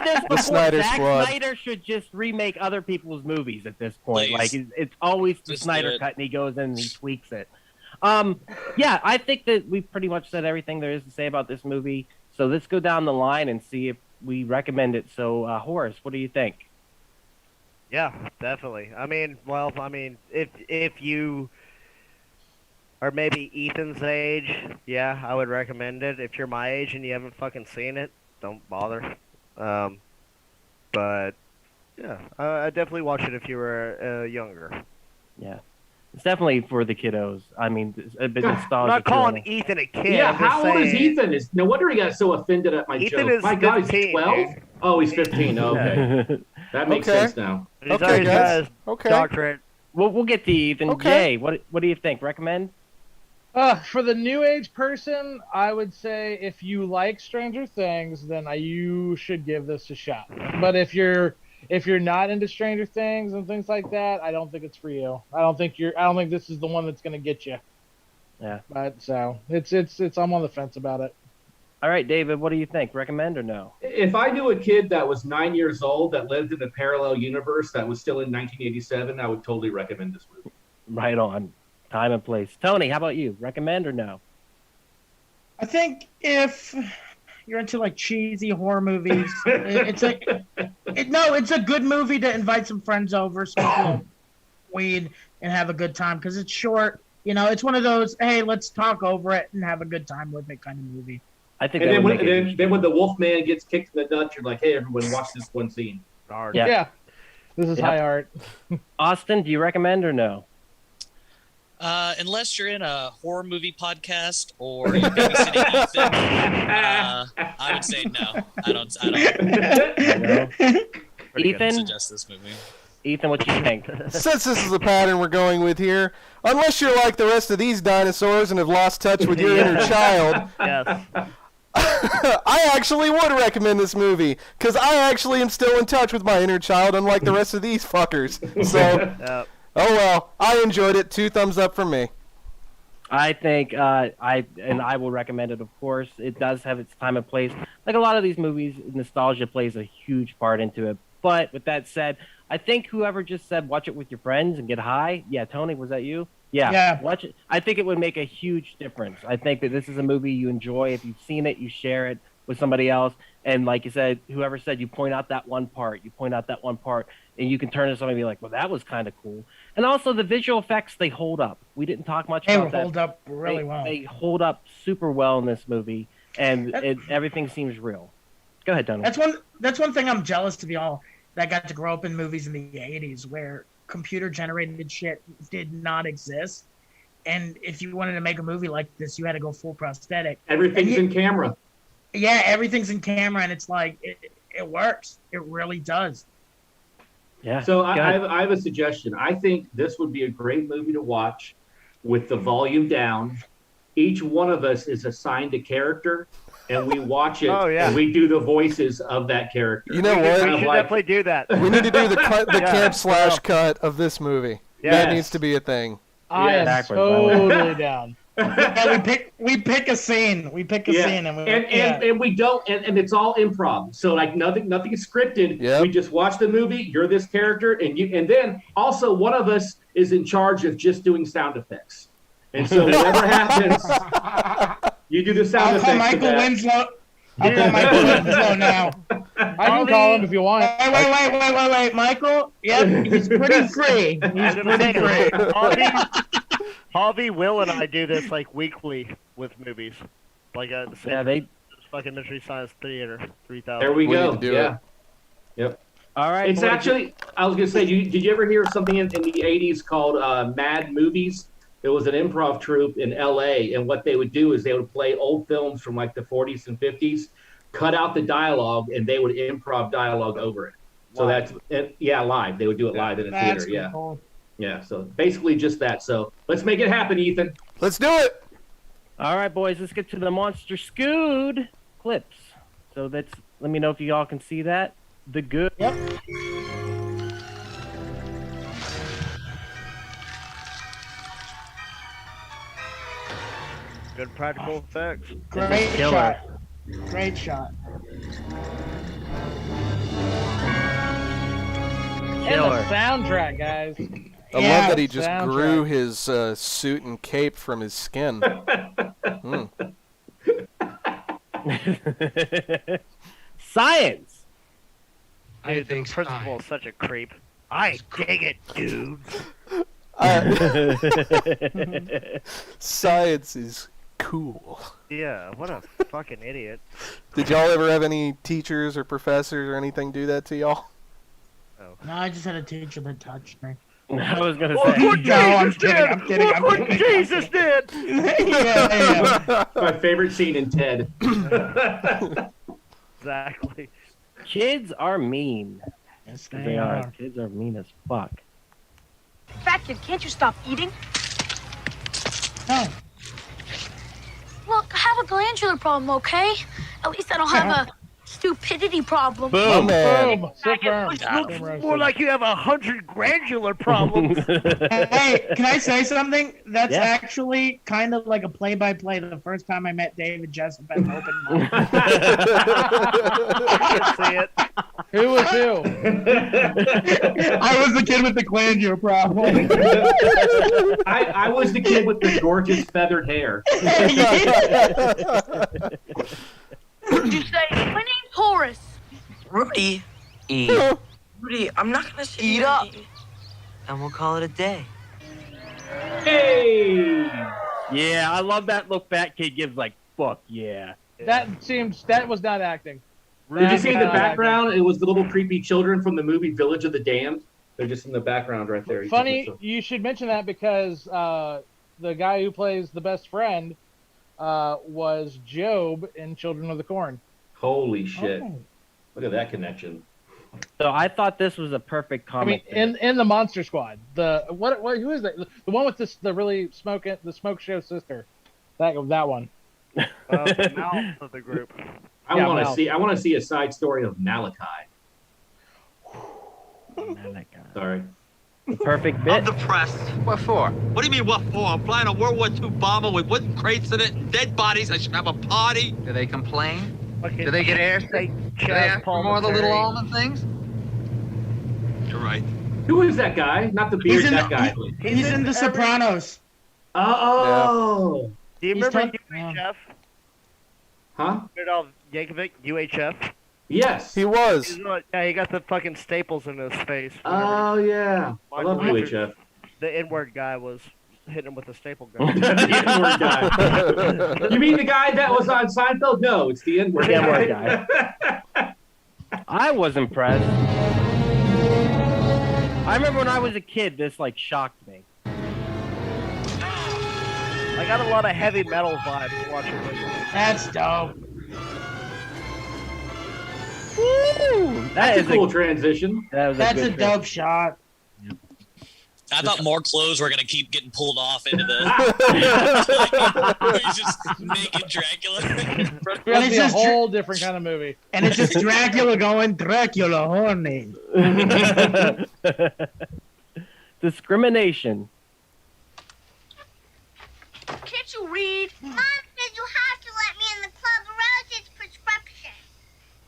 this before. Snyder Zack Squad. Snyder should just remake other people's movies at this point. Please. Like it's always the Just do Snyder it. cut, and he goes in and he tweaks it. Yeah, I think that we've pretty much said everything there is to say about this movie. So let's go down the line and see if we recommend it. So, Horace, what do you think? Yeah, definitely. I mean, if you or maybe Ethan's age, yeah, I would recommend it. If you're my age and you haven't fucking seen it, don't bother. But yeah, I definitely watch it if you were younger. Yeah. It's definitely for the kiddos. I mean, it's a bit I'm nostalgic. not calling Ethan a kid. Yeah, I'm just how old is saying- Ethan? No wonder he got so offended at my Ethan joke. is My God, he's 15, 12? dude. Oh, he's 15. Okay. That makes Okay. sense now. He's Okay, already guys. got his Okay. doctorate. We'll get to Ethan. Okay. Jay, what do you think? Recommend? For the new age person, I would say if you like Stranger Things, then you should give this a shot. But if you're not into Stranger Things and things like that, I don't think it's for you. I don't think this is the one that's gonna get you. Yeah. But so it's I'm on the fence about it. All right, David, what do you think? Recommend or no? If I knew a kid that was 9 years old that lived in a parallel universe that was still in 1987, I would totally recommend this movie. Right on. Time and place. Tony, how about you? Recommend or no? I think if you're into like cheesy horror movies, it's a good movie to invite some friends over, smoke a little weed, and have a good time because it's short. You know, it's one of those, hey, let's talk over it and have a good time with it kind of movie. I think And that then would when, make it. then when the wolf man gets kicked in the nuts, you're like, hey, everyone, watch this one scene. Hard. Yeah. Yeah. This is Yep. high art. Austin, do you recommend or no? Unless you're in a horror movie podcast or you're babysitting Ethan, I would say no. I don't Ethan? suggest this movie. Ethan, what do you think? Since this is the pattern we're going with here, unless you're like the rest of these dinosaurs and have lost touch with your inner child, Yes. I actually would recommend this movie because I actually am still in touch with my inner child, unlike the rest of these fuckers. So, Yep. oh well, I enjoyed it. 2 thumbs up from me. I think I will recommend it. Of course, it does have its time and place. Like a lot of these movies, nostalgia plays a huge part into it. But with that said, I think whoever just said watch it with your friends and get high. Yeah, Tony, was that you? Yeah. Watch it. I think it would make a huge difference. I think that this is a movie you enjoy. If you've seen it, you share it with somebody else. And like you said, whoever said you point out that one part, and you can turn to somebody and be like, well, that was kind of cool. And also the visual effects, they hold up. We didn't talk much They about that. hold up really well. They hold up super well in this movie, and everything seems real. Go ahead, Tony. That's one thing I'm jealous of y'all that got to grow up in movies in the 80s where computer generated shit did not exist. And if you wanted to make a movie like this, you had to go full prosthetic. Everything's in camera. Yeah, everything's in camera, and it's like it works. It really does. Yeah. So go I ahead. have a suggestion. I think this would be a great movie to watch with the volume down. Each one of us is assigned a character, and we watch it, Oh, yeah. and we do the voices of that character. You know We what? should definitely do that. We need to do the Yeah, camp slash well. cut of this movie. Yes. That needs to be a thing. I am Backwards, by the way. totally down. Yeah, we pick a scene. We pick a scene, and and we don't, and it's all improv. So like nothing is scripted. Yep. We just watch the movie. You're this character, and then also one of us is in charge of just doing sound effects. And so whatever happens, you do the sound I'll call effects. Michael Winslow. I'll call Michael Winslow now. I can call him if you want. Wait, Michael. Yep, he's pretty free. He's pretty free. Harvey, Will, and I do this like weekly with movies. Like they. fucking Mystery Science Theater 3000. There we We go. need to do Yeah. Yep. All right. It's boys. actually, I was going to say, did you ever hear something in the 80s called Mad Movies? It was an improv troupe in LA, and what they would do is they would play old films from like the 40s and 50s, cut out the dialogue, and they would improv dialogue over it. So Live. live. They would do it live in a That's theater. Yeah. cool. Yeah. So basically just that. So let's make it happen, Ethan. Let's do it. All right, boys. Let's get to the Monster Scood clips. So let me know if you all can see that. The good. Yep. Good practical effects. Great Killer. shot. Great shot. And the soundtrack, guys. I Yeah, love that he just soundtrack. grew his suit and cape from his skin. Science. Dude, the principal is such a creep. I dig it, dudes. Science is cool. Yeah, what a fucking idiot. Did y'all ever have any teachers or professors or anything do that to y'all? No, I just had a teacher that touched me. I was gonna Look say. what No, I'm Jesus kidding, did! I'm kidding, I'm Look what kidding. Jesus did! Yeah. My favorite scene in Ted. Exactly. Kids are mean. Yes, They are. Kids are mean as fuck. Fat kid, can't you stop eating? No. Look, I have a glandular problem, okay? At least I don't have a stupidity problem. My man. Boom. So firm. Looks more like you have 100 glandular problems. Hey, can I say something? That's Yeah. actually kind of like a play-by-play. The first time I met David Jessup at an open mic. I can see it. Who was who? I was the kid with the glandular problem. I was the kid with the gorgeous feathered hair. Did you say, my name's Horace? Rudy, Rudy, I'm not gonna say eat up, and we'll call it a day. Hey! Yeah, I love that look fat kid gives like, fuck yeah. That was not acting. Did you see in the That's not background? It was the little creepy children from the movie Village of the Damned. They're just in the background right there. Funny, you should mention that because the guy who plays the best friend was Job in Children of the Corn. Holy shit! Oh. Look at that connection. So I thought this was a perfect I mean, comic. in the Monster Squad, who is that? The one with the really smoke show sister. That one. The mouth of the group. I want to see a side story of Malachi. Sorry. The perfect bit. I'm depressed. What for? What do you mean, what for? I'm flying a World War II bomber with wooden crates in it and dead bodies. I should have a party. Do they complain? Fucking Do they get air sick? Saint Do they ask for more of the little Paul almond things? You're right. Who is that guy? Not the beard, that guy. He's in The Sopranos. Oh. Do you He's remember tough- UHF? Huh? Rudolph Yankovic, UHF? Yes. He was. Yeah, he got the fucking staples in his face. Oh yeah. I love UHF. The N-word guy was hitting him with a staple gun. The N-word guy. You mean the guy that was on Seinfeld? No, it's the N-word guy. I was impressed. I remember when I was a kid, this like shocked me. I got a lot of heavy metal vibes watching this. That's dope. Woo! That's a cool transition. That's a dope shot. I thought more clothes were gonna keep getting pulled off into the. He's just naked Dracula. It's a whole different kind of movie. And it's just Dracula going, Dracula horny. Discrimination. Can't you read? Mom said you have to let me in the club or else it's prescription.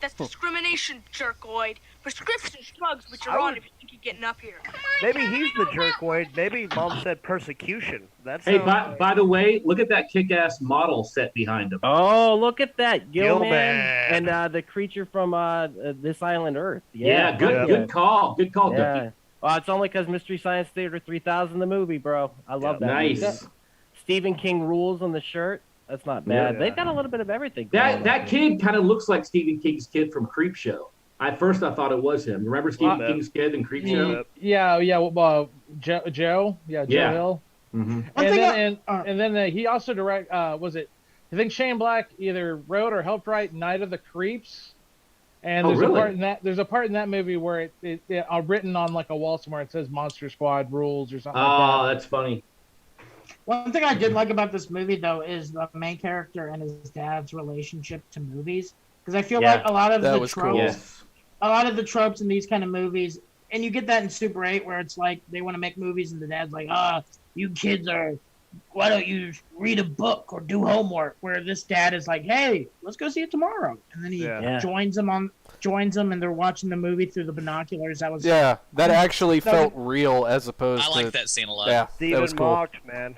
That's discrimination, jerkoid. Prescription drugs, which are on if you think you're getting up here. Maybe he's the jerkoid. Maybe Mom said persecution. That's Hey, by the way, look at that kick-ass model set behind him. Oh, look at that, Gilman, Gilman. and the creature from This Island Earth. Yeah, good call. Good call, Yeah. Ducky. Well, it's only because Mystery Science Theater 3000, the movie, bro. I love that. Nice. movie. Stephen King rules on the shirt. That's not bad. Yeah. They've got a little bit of everything. That kid kind of looks like Stephen King's kid from Creepshow. At first, I thought it was him. Remember Stephen King's kid in Creepshow? Yeah. Joe. Yeah, Joe Yeah. Hill. Mm-hmm. And then he also was it? I think Shane Black either wrote or helped write Night of the Creeps. And Oh, there's really? a part in that movie where it written on like a wall somewhere it says Monster Squad rules or something. Oh, like that. that's funny. One thing I did like about this movie, though, is the main character and his dad's relationship to movies. Because I feel like a lot of the tropes, a lot of the tropes in these kind of movies, and you get that in Super 8, where it's like they want to make movies, and the dad's like, you kids why don't you read a book or do homework? Where this dad is like, hey, let's go see it tomorrow, and then he joins them, and they're watching the movie through the binoculars. That was that actually felt real as opposed to. I like that scene a lot. Yeah, that was cool. Mocked, man.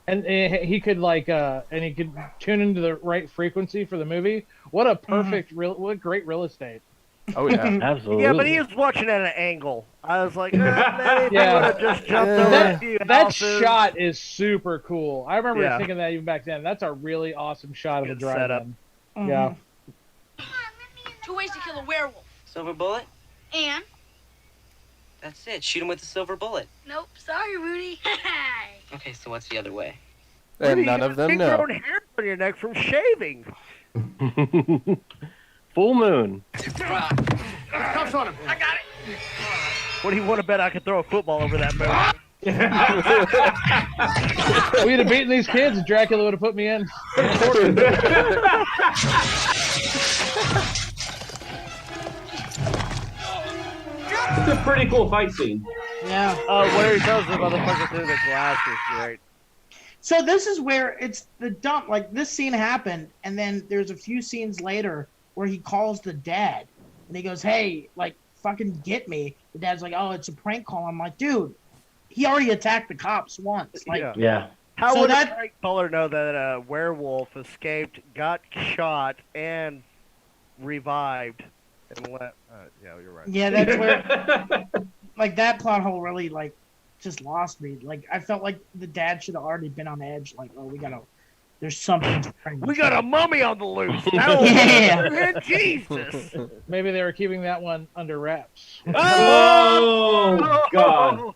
And he could he could tune into the right frequency for the movie. What a perfect what great real estate. Oh yeah, Absolutely. Yeah, but he was watching at an angle. I was like, maybe if he Yeah. would have just jumped over a few That houses. shot is super cool. I remember Yeah. thinking that even back then. That's a really awesome shot of a Good setup. drive-in. Yeah. 2 ways to kill a werewolf. Silver bullet? And? That's it. Shoot him with the silver bullet. Nope, sorry, Rudy. Okay, so what's the other way? and none of them Big know. grown hair on your neck from shaving. Full moon. Cuffs on him. I got it. What do you want to bet I could throw a football over that moon? We'd have beaten these kids and Dracula would have put me in. It's a pretty cool fight scene. Yeah. Oh, where he throws the motherfucker through the glass is great. So this is where it's the dump. Like this scene happened, and then there's a few scenes later where he calls the dad, and he goes, "Hey, like fucking get me." The dad's like, "Oh, it's a prank call." I'm like, "Dude, he already attacked the cops once." Like, Yeah. How So would that- a prank caller know that a werewolf escaped, got shot, and revived, and let? Yeah, you're right. yeah, that's where like that plot hole really like just lost me. Like I felt like the dad should have already been on edge. Like, oh, there's something. We got a mummy on the loose. Now Yeah. Jesus. Maybe they were keeping that one under wraps. Oh, God.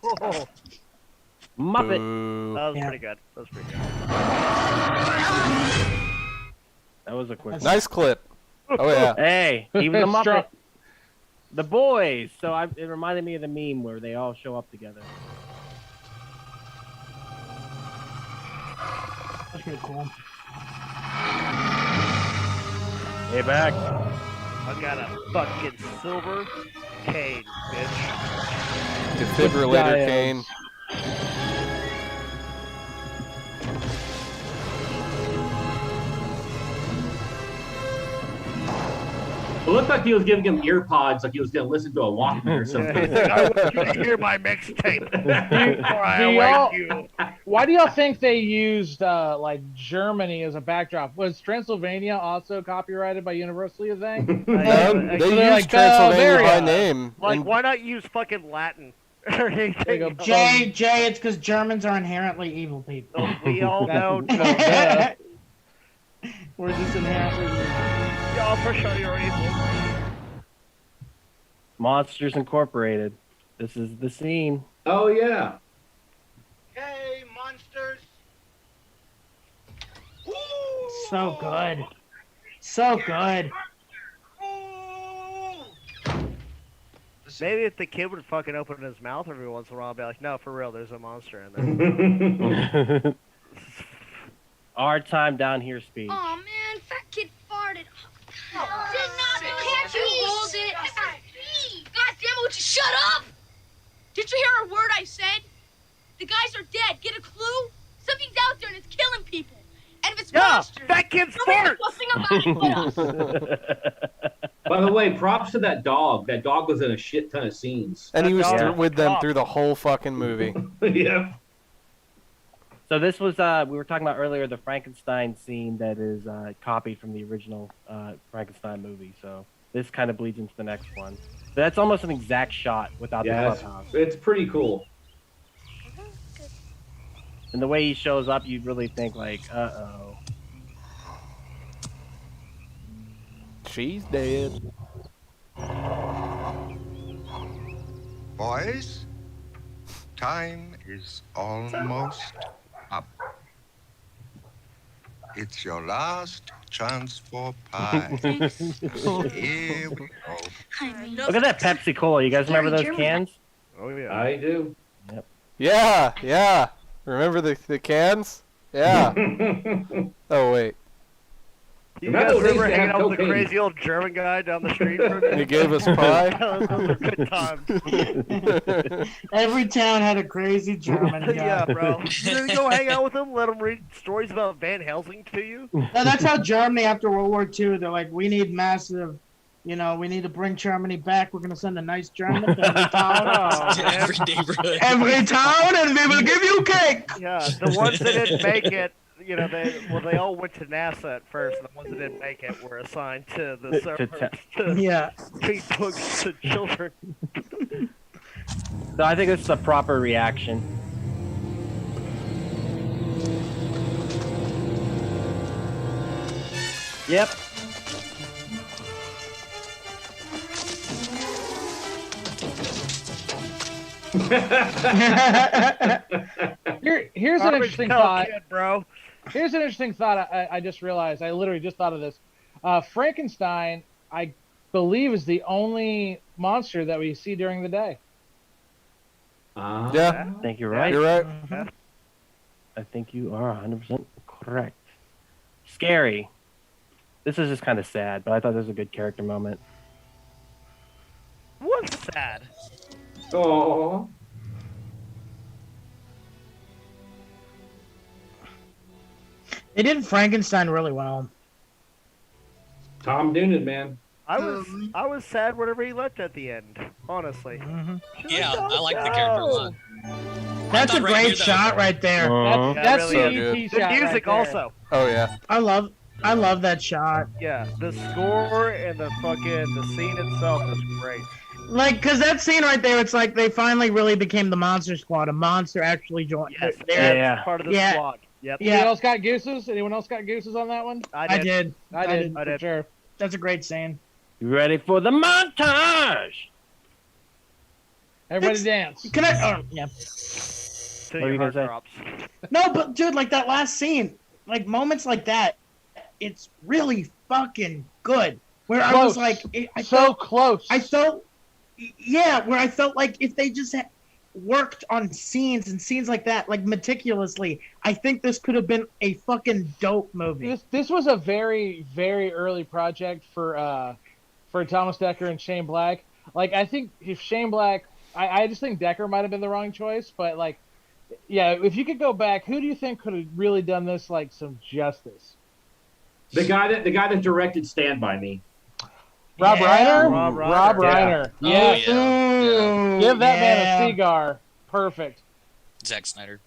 Muppet. Boo. That was Yeah. pretty good. That was pretty good. That was a quick. Nice clip. Oh yeah. Hey, he was a Muppet. Strong. The boys. So it reminded me of the meme where they all show up together. That's pretty cool. Hey, back. I got a fucking silver cane, bitch. Defibrillator Dials. cane. It looked like he was giving him ear pods, like he was going to listen to a Walkman or something. I want you to hear my mixtape before I do y'all- awake you. Why do y'all think they used like Germany as a backdrop? Was Transylvania also copyrighted by Universal, you think? No, I- they so they're used like, Transylvania by Bavaria. name. Like, and- why not use fucking Latin? Or There you anything go. else? Jay, it's because Germans are inherently evil people. We all know. Duh. We're just inherently evil. Y'all for sure you're evil. Monsters Incorporated. This is the scene. Oh, yeah. Hey, monsters. So good. So good. Maybe if the kid would fucking open his mouth every once in a while, I'd be like, no, for real, there's a monster in there. Our time down here speech. Oh man, fat kid farted. Did not can't you hold it? God damn it, would you shut up? Did you hear a word I said? The guys are dead. Get a clue? Something's out there and it's killing people. And if it's monsters, that kid's nobody's farts! fussing about it but us. By the way, props to that dog. That dog was in a shit ton of scenes. And he was Yeah. with them through the whole fucking movie. Yeah. So this was we were talking about earlier the Frankenstein scene that is copied from the original Frankenstein movie. So this kind of bleeds into the next one. So that's almost an exact shot without the Yeah, clubhouse. it's pretty cool. And the way he shows up, you really think like, uh-oh. She's dead. Boys, time is almost up. It's your last chance for pie. Here we go. Look at that Pepsi Cola. You guys remember those cans? Oh, yeah. I do. Yep. Yeah, yeah. Remember the cans? Yeah. Oh wait. You Remember guys those days remember they hanging had out with the cocaine? crazy old German guy down the street from me? He gave us pie. Those were good times. Every town had a crazy German guy. Yeah, bro. You go hang out with him, let him read stories about Van Helsing to you. No, that's how Germany after World War II, they're like, we need massive, we need to bring Germany back. We're going to send a nice German to every town. Oh, Every neighborhood. Every town, and we will give you cake. yeah, the ones that didn't make it, they all went to NASA at first. And the ones that didn't make it were assigned to the servers to Yeah. feed books to children. So I think it's the proper reaction. Yep. Here's an Garbage interesting Pail thought. Kid, bro. Here's an interesting thought I just realized. I literally just thought of this. Frankenstein, I believe, is the only monster that we see during the day. Yeah. I think you're right. You're right. I think you are 100% correct. Scary. This is just kind of sad, but I thought this was a good character moment. What's sad? Oh. They did Frankenstein really well. Tom Noonan, man. I was sad whenever he left at the end. Honestly. Yeah, I like the character a lot. That's a thought right great here that shot was- right there. That's really the is. EP The shot music right there. also. Oh yeah. I love that shot. Yeah, the score and the scene itself is great. Like, cause that scene right there, it's like they finally really became the Monster Squad. A monster actually joined. Yes, they're- Yeah. part of the Yeah. squad. Yep. Yeah. Anyone else got gooses? Anyone else got gooses on that one? I did. I did. I For did. sure. That's a great scene. You ready for the montage? Everybody dance. Can I? Oh, yeah. So What were you your gonna heart say? drops. No, but dude, like that last scene, like moments like that, it's really fucking good. Where I was Close. like, I So felt, close. I felt, yeah, where I felt like if they just worked on scenes like that, like meticulously, I think this could have been a fucking dope movie. This was a very, very early project for Thomas Dekker and Shane Black. Like, I think if Shane Black, I just think Dekker might have been the wrong choice, but like, yeah, if you could go back, who do you think could have really done this like some justice? The guy that directed Stand By Me. Rob Reiner? Rob Reiner. Oh, Yes. yeah. Give that man Yeah. a cigar. Perfect. Zack Snyder.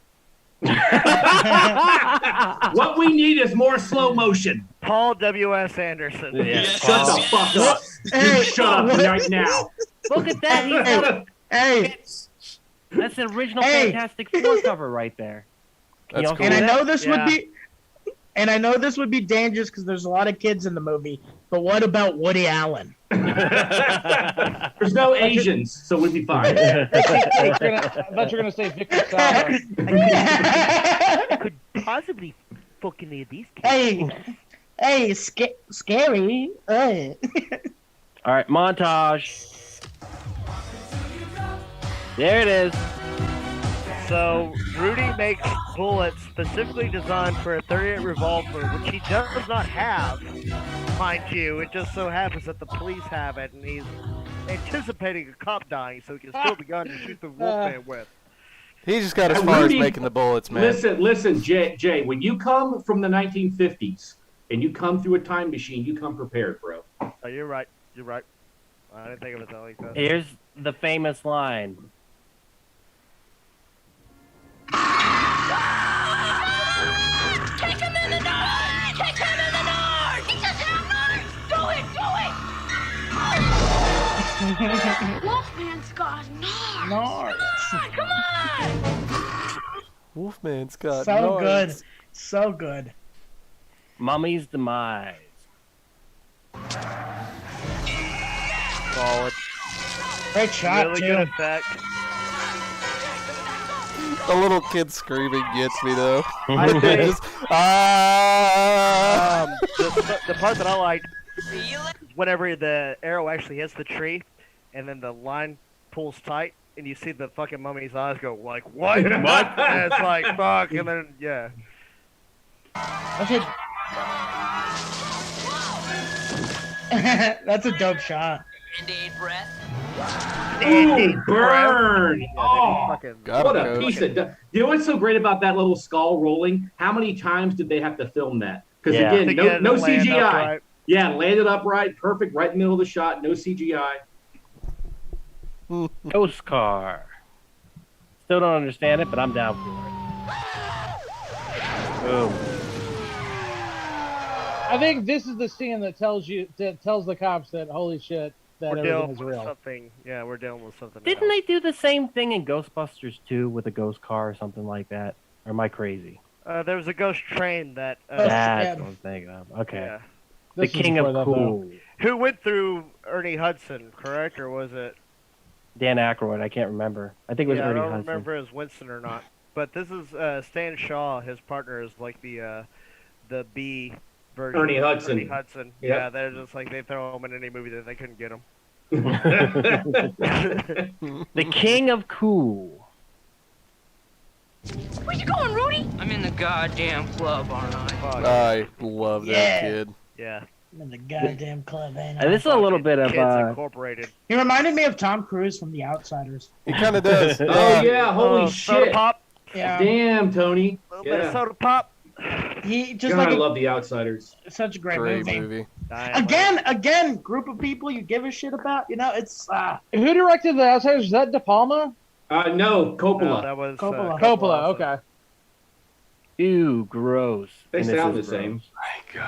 What we need is more slow motion. Paul W.S. Anderson. Yeah. Shut the fuck up. You shut up right now. Look at that. He's got a, Hey, that's the original Hey. Fantastic Four cover right there. Can That's y'all cool. and see I that? know this Yeah. would be, and I know this would be dangerous because there's a lot of kids in the movie. But what about Woody Allen? There's no Asians, so we'd be fine. I thought you were gonna say Victor Salva. Could possibly fucking need these kids. hey, scary. All right, montage. There it is. So Rudy makes bullets specifically designed for a .38 revolver, which he does not have, mind you. It just so happens that the police have it, and he's anticipating a cop dying, so he can steal the gun to shoot the Wolfman with. He just got as far as Rudy, making the bullets, man. Listen, Jay, when you come from the 1950s and you come through a time machine, you come prepared, bro. Oh, you're right. You're right. I didn't think of it like that. Here's the famous line. Kick him in the nose! Kick him in the nose! He doesn't have nerves! Do it! Wolfman's got nards! Come on! Wolfman's got So nards. good, so good. Mummy's demise. Solid. Great shot Really too. good effect. The little kid screaming gets me though. I think- Just, ah! The part that I liked is whenever the arrow actually hits the tree, and then the line pulls tight, and you see the fucking mummy's eyes go like, "What? What?" And it's like, "Fuck!" And then yeah. That's a dope shot. Band-Aid breath. Ooh, burn! Oh, Fucking Got what him, a Coach. piece of... You know what's so great about that little skull rolling? How many times did they have to film that? Because Yeah. again, to get it no to land CGI. upright. Yeah, landed upright, perfect, right in the middle of the shot, no CGI. Ghost car. Still don't understand it, but I'm down for it. Boom. I think this is the scene that tells the cops that holy shit that We're everything dealing is with real. something. Yeah, we're dealing with something. Didn't they do the same thing in Ghostbusters 2 with a ghost car or something like that? Or am I crazy? There was a ghost train that. That's what I'm thinking of. Okay. Yeah. The King of Cool. Who went through Ernie Hudson, correct, or was it? Dan Aykroyd. I can't remember. I think it was Yeah, Ernie I don't Hudson. remember as Winston or not. But this is Stan Shaw. His partner is like the B version. Ernie Hudson. Ernie Hudson. Yep. Yeah, they're just like they throw him in any movie that they couldn't get him. The King of Cool. Where you going, Rudy? I'm in the goddamn club, aren't I? I love that Yeah. kid. Yeah. I'm in the goddamn club, ain't I? And this is a little bit of Kids Incorporated. He reminded me of Tom Cruise from The Outsiders. He kind of does. Oh yeah, holy Soda shit! pop. Yeah. Damn, Tony. A little bit of soda pop. He just God, like I love The Outsiders. such a great Great movie. movie. Again, group of people you give a shit about. You know, it's Who directed The Outsiders? Is that De Palma? No, Coppola. No, that was Coppola. Coppola. Okay. Ew, gross. They And this sound the is same. gross.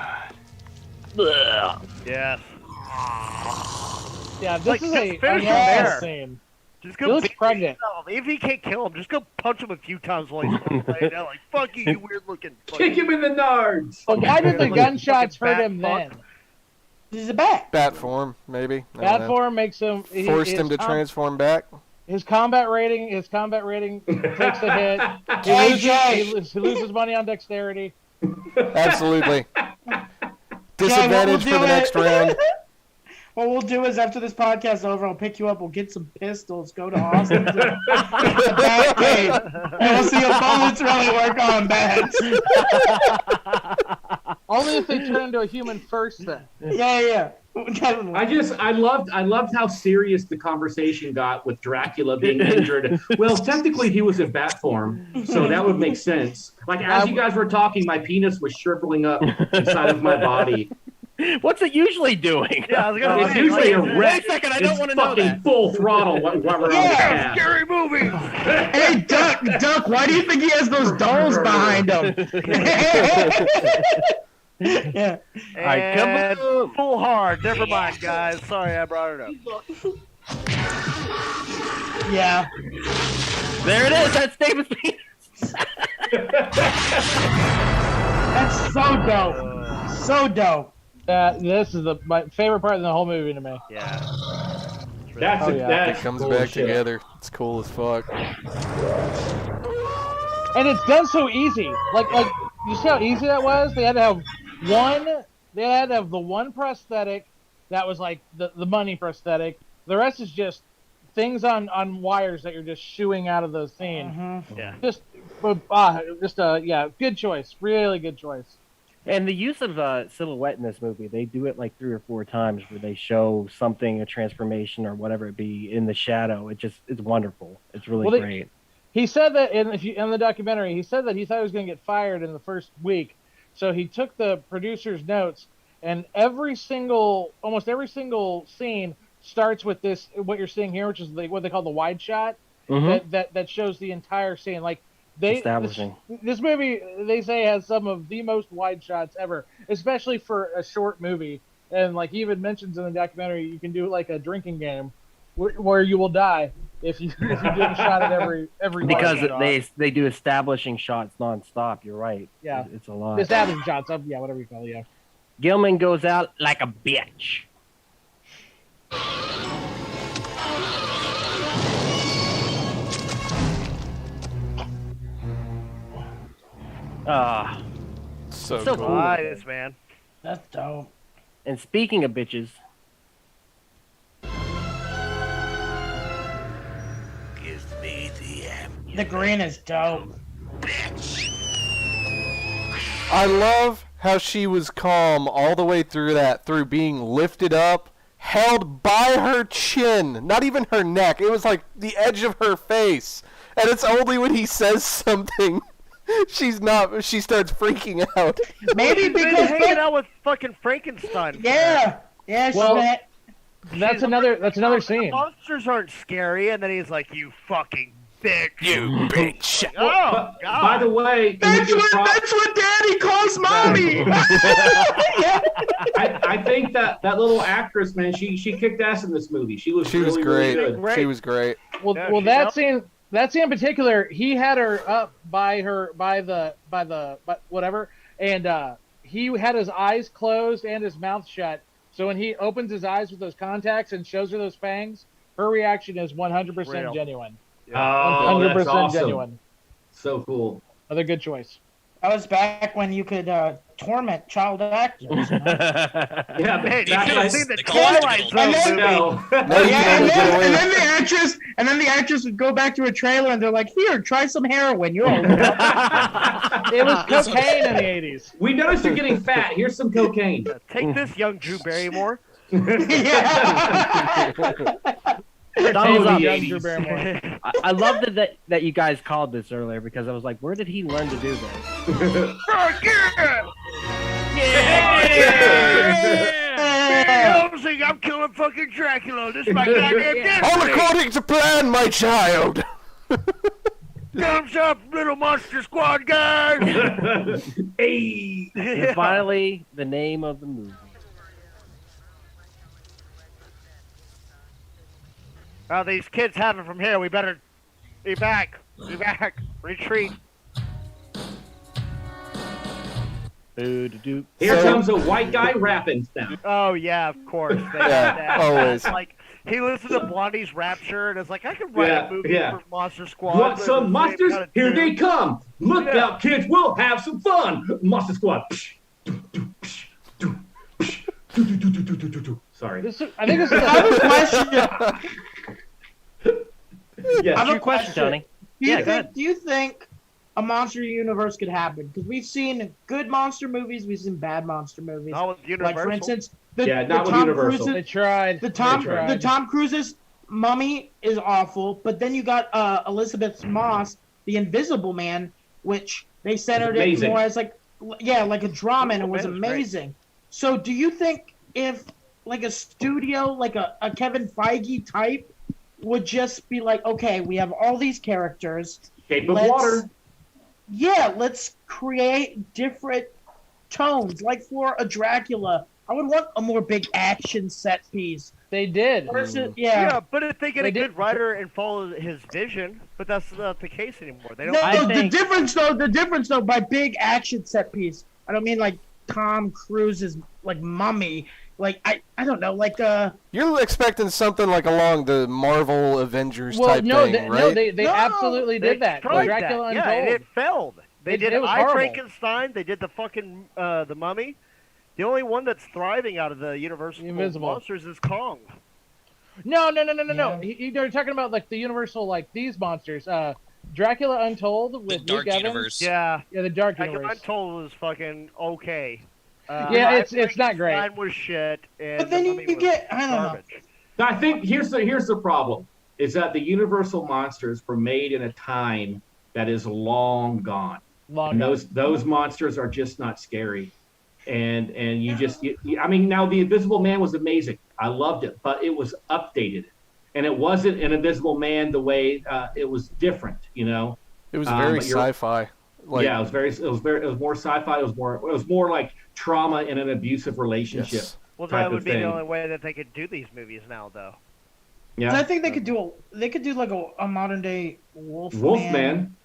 Yes. Yeah, this Like, is just a finish him yes there. scene. Just He go looks beat pregnant. yourself. If he can't kill him, just go punch him a few times while he's laying down. Like, fuck you, you weird looking. Kick him in the nards. But why did the Like, gunshots fucking hurt him bat then? he's a bat. Bat form, maybe. I don't Bad know. form makes him Forced him to transform back. His combat rating takes a hit. He loses money on dexterity. Absolutely. Disadvantage for the next round. What we'll do is after this podcast is over, I'll pick you up. We'll get some pistols, go to Austin, and we'll see if bullets really work on bats. Only if they turn into a human first, then. Yeah. I loved how serious the conversation got with Dracula being injured. Well, technically he was in bat form, so that would make sense. Like as you guys were talking, my penis was shriveling up inside of my body. What's it usually doing? Yeah, I was gonna It's say, usually like, erect. Wait a second, I don't It's want to know fucking that. full throttle while we're on the cast. Scary movie. Hey, Duck, why do you think he has those dolls behind him? Yeah. Alright, come And on. full hard. Never mind, guys. Sorry I brought it up. Yeah. There it is. That's David's penis. That's so dope. So dope. This is my favorite part of the whole movie to me. Yeah. That's Oh, yeah. that's It comes cool back shit. together. It's cool as fuck. And it's done so easy. Like you see how easy that was? They had to have the one prosthetic that was like the money prosthetic. The rest is just things on wires that you're just shooing out of the scene. Yeah. Just good choice. Really good choice. And the use of silhouette in this movie, they do it like 3 or 4 times where they show something, a transformation or whatever it be, in the shadow. It's wonderful. It's really great. He said that in the documentary, he said that he thought he was going to get fired in the first week. So he took the producer's notes, and almost every single scene starts with this, what you're seeing here, which is what they call the wide shot, that shows the entire scene. Like, Establishing. This movie, they say, has some of the most wide shots ever, especially for a short movie. And like he even mentions in the documentary, you can do like a drinking game where you will die if you do a shot at every because shot. they do establishing shots nonstop. You're right. Yeah, it's a lot. Establishing shots. Yeah, whatever you call it. Yeah. Gilman goes out like a bitch. So cool. Nice, man. That's dope. And speaking of bitches, Give me the ammunition. The green is dope. I love how she was calm all the way through being lifted up, held by her chin, not even her neck. It was like the edge of her face. And it's only when he says something she starts freaking out. Maybe She's been because hanging out with fucking Frankenstein. Yeah. That's another scene. Monsters aren't scary, and then he's like, "You fucking bitch. You bitch. Oh, God. By the way, That's what Daddy calls mommy. I think that little actress, man, she kicked ass in this movie. She was great. really good. She was great. Well, that scene in particular, he had her up by whatever, and he had his eyes closed and his mouth shut. So when he opens his eyes with those contacts and shows her those fangs, her reaction is 100% genuine. Oh, that's 100% awesome. genuine. So cool. Another good choice. That was back when you could torment child actors. You know? Yeah, Man, you back should when- have seen the Twilight Zone movie. No. And then the actress would go back to a trailer and they're like, "Here, try some heroin. You're all It was cocaine in the 80s. We noticed you're getting fat. Here's some cocaine. Take this, young Drew Barrymore. Thumbs up. Young Drew Barrymore. I love that you guys called this earlier because I was like, where did he learn to do this? I'm killing fucking Dracula. This is my goddamn destiny. All according to plan, my child. Thumbs up, little monster squad guys. Hey. And finally, the name of the movie. Oh, these kids have it from here. We better be back. Be back. Retreat. Here comes a white guy rapping now. Oh yeah, of course. Yeah, always. Like he listens to Blondie's Rapture and is like, I could write a movie for Monster Squad. Want but some the monsters? same kind of Here tune. they come. Look out, kids. We'll have some fun. Monster Squad. Sorry. I think this is I have a question. Yeah. I have a question, Tony. Do you think a monster universe could happen? Because we've seen good monster movies, we've seen bad monster movies. Not with Like Universal. for instance, not with Universal. They tried. The Tom Cruise's Mummy is awful, but then you got Elizabeth Moss, The Invisible Man, which they centered it Amazing. more as like a drama, and it was Invisible Man was amazing. So do you think if like a studio, like a Kevin Feige type, would just be like, okay, we have all these characters. Shape of Water. Yeah, let's create different tones. Like for a Dracula, I would want a more big action set piece. They did. Yeah, but if they get They a good did- writer and follow his vision, but that's not the case anymore. They don't. No, the difference though, by big action set piece, I don't mean like Tom Cruise's like Mummy. Like I don't know, like You're expecting something like along the Marvel Avengers type thing, right? They absolutely did that. tried Dracula that. Untold. Yeah, and it failed. They did It was I, horrible. Frankenstein. They did the fucking the Mummy. The only one that's thriving out of the Universal Invisible. monsters is Kong. No. You're talking about like the Universal, like these monsters. Dracula Untold with Dark Luke Evans. Universe. Yeah, Yeah, the Dark Dracula Universe. Untold was fucking okay. Yeah, it's not great. Frankenstein was shit. And but then the you Mummy was get I don't know. garbage. I think here's the problem is that the Universal monsters were made in a time that is long gone. And those monsters are just not scary. And you just I mean, now the Invisible Man was amazing. I loved it, but it was updated. And it wasn't an Invisible Man the way it was different, you know. It was very sci-fi. Like, yeah, it was more sci-fi. It was more like trauma in an abusive relationship. Yes. Well, type that would of be thing. the only way that they could do these movies now, though. Yeah. I think they could do like a modern day Wolfman. Wolfman.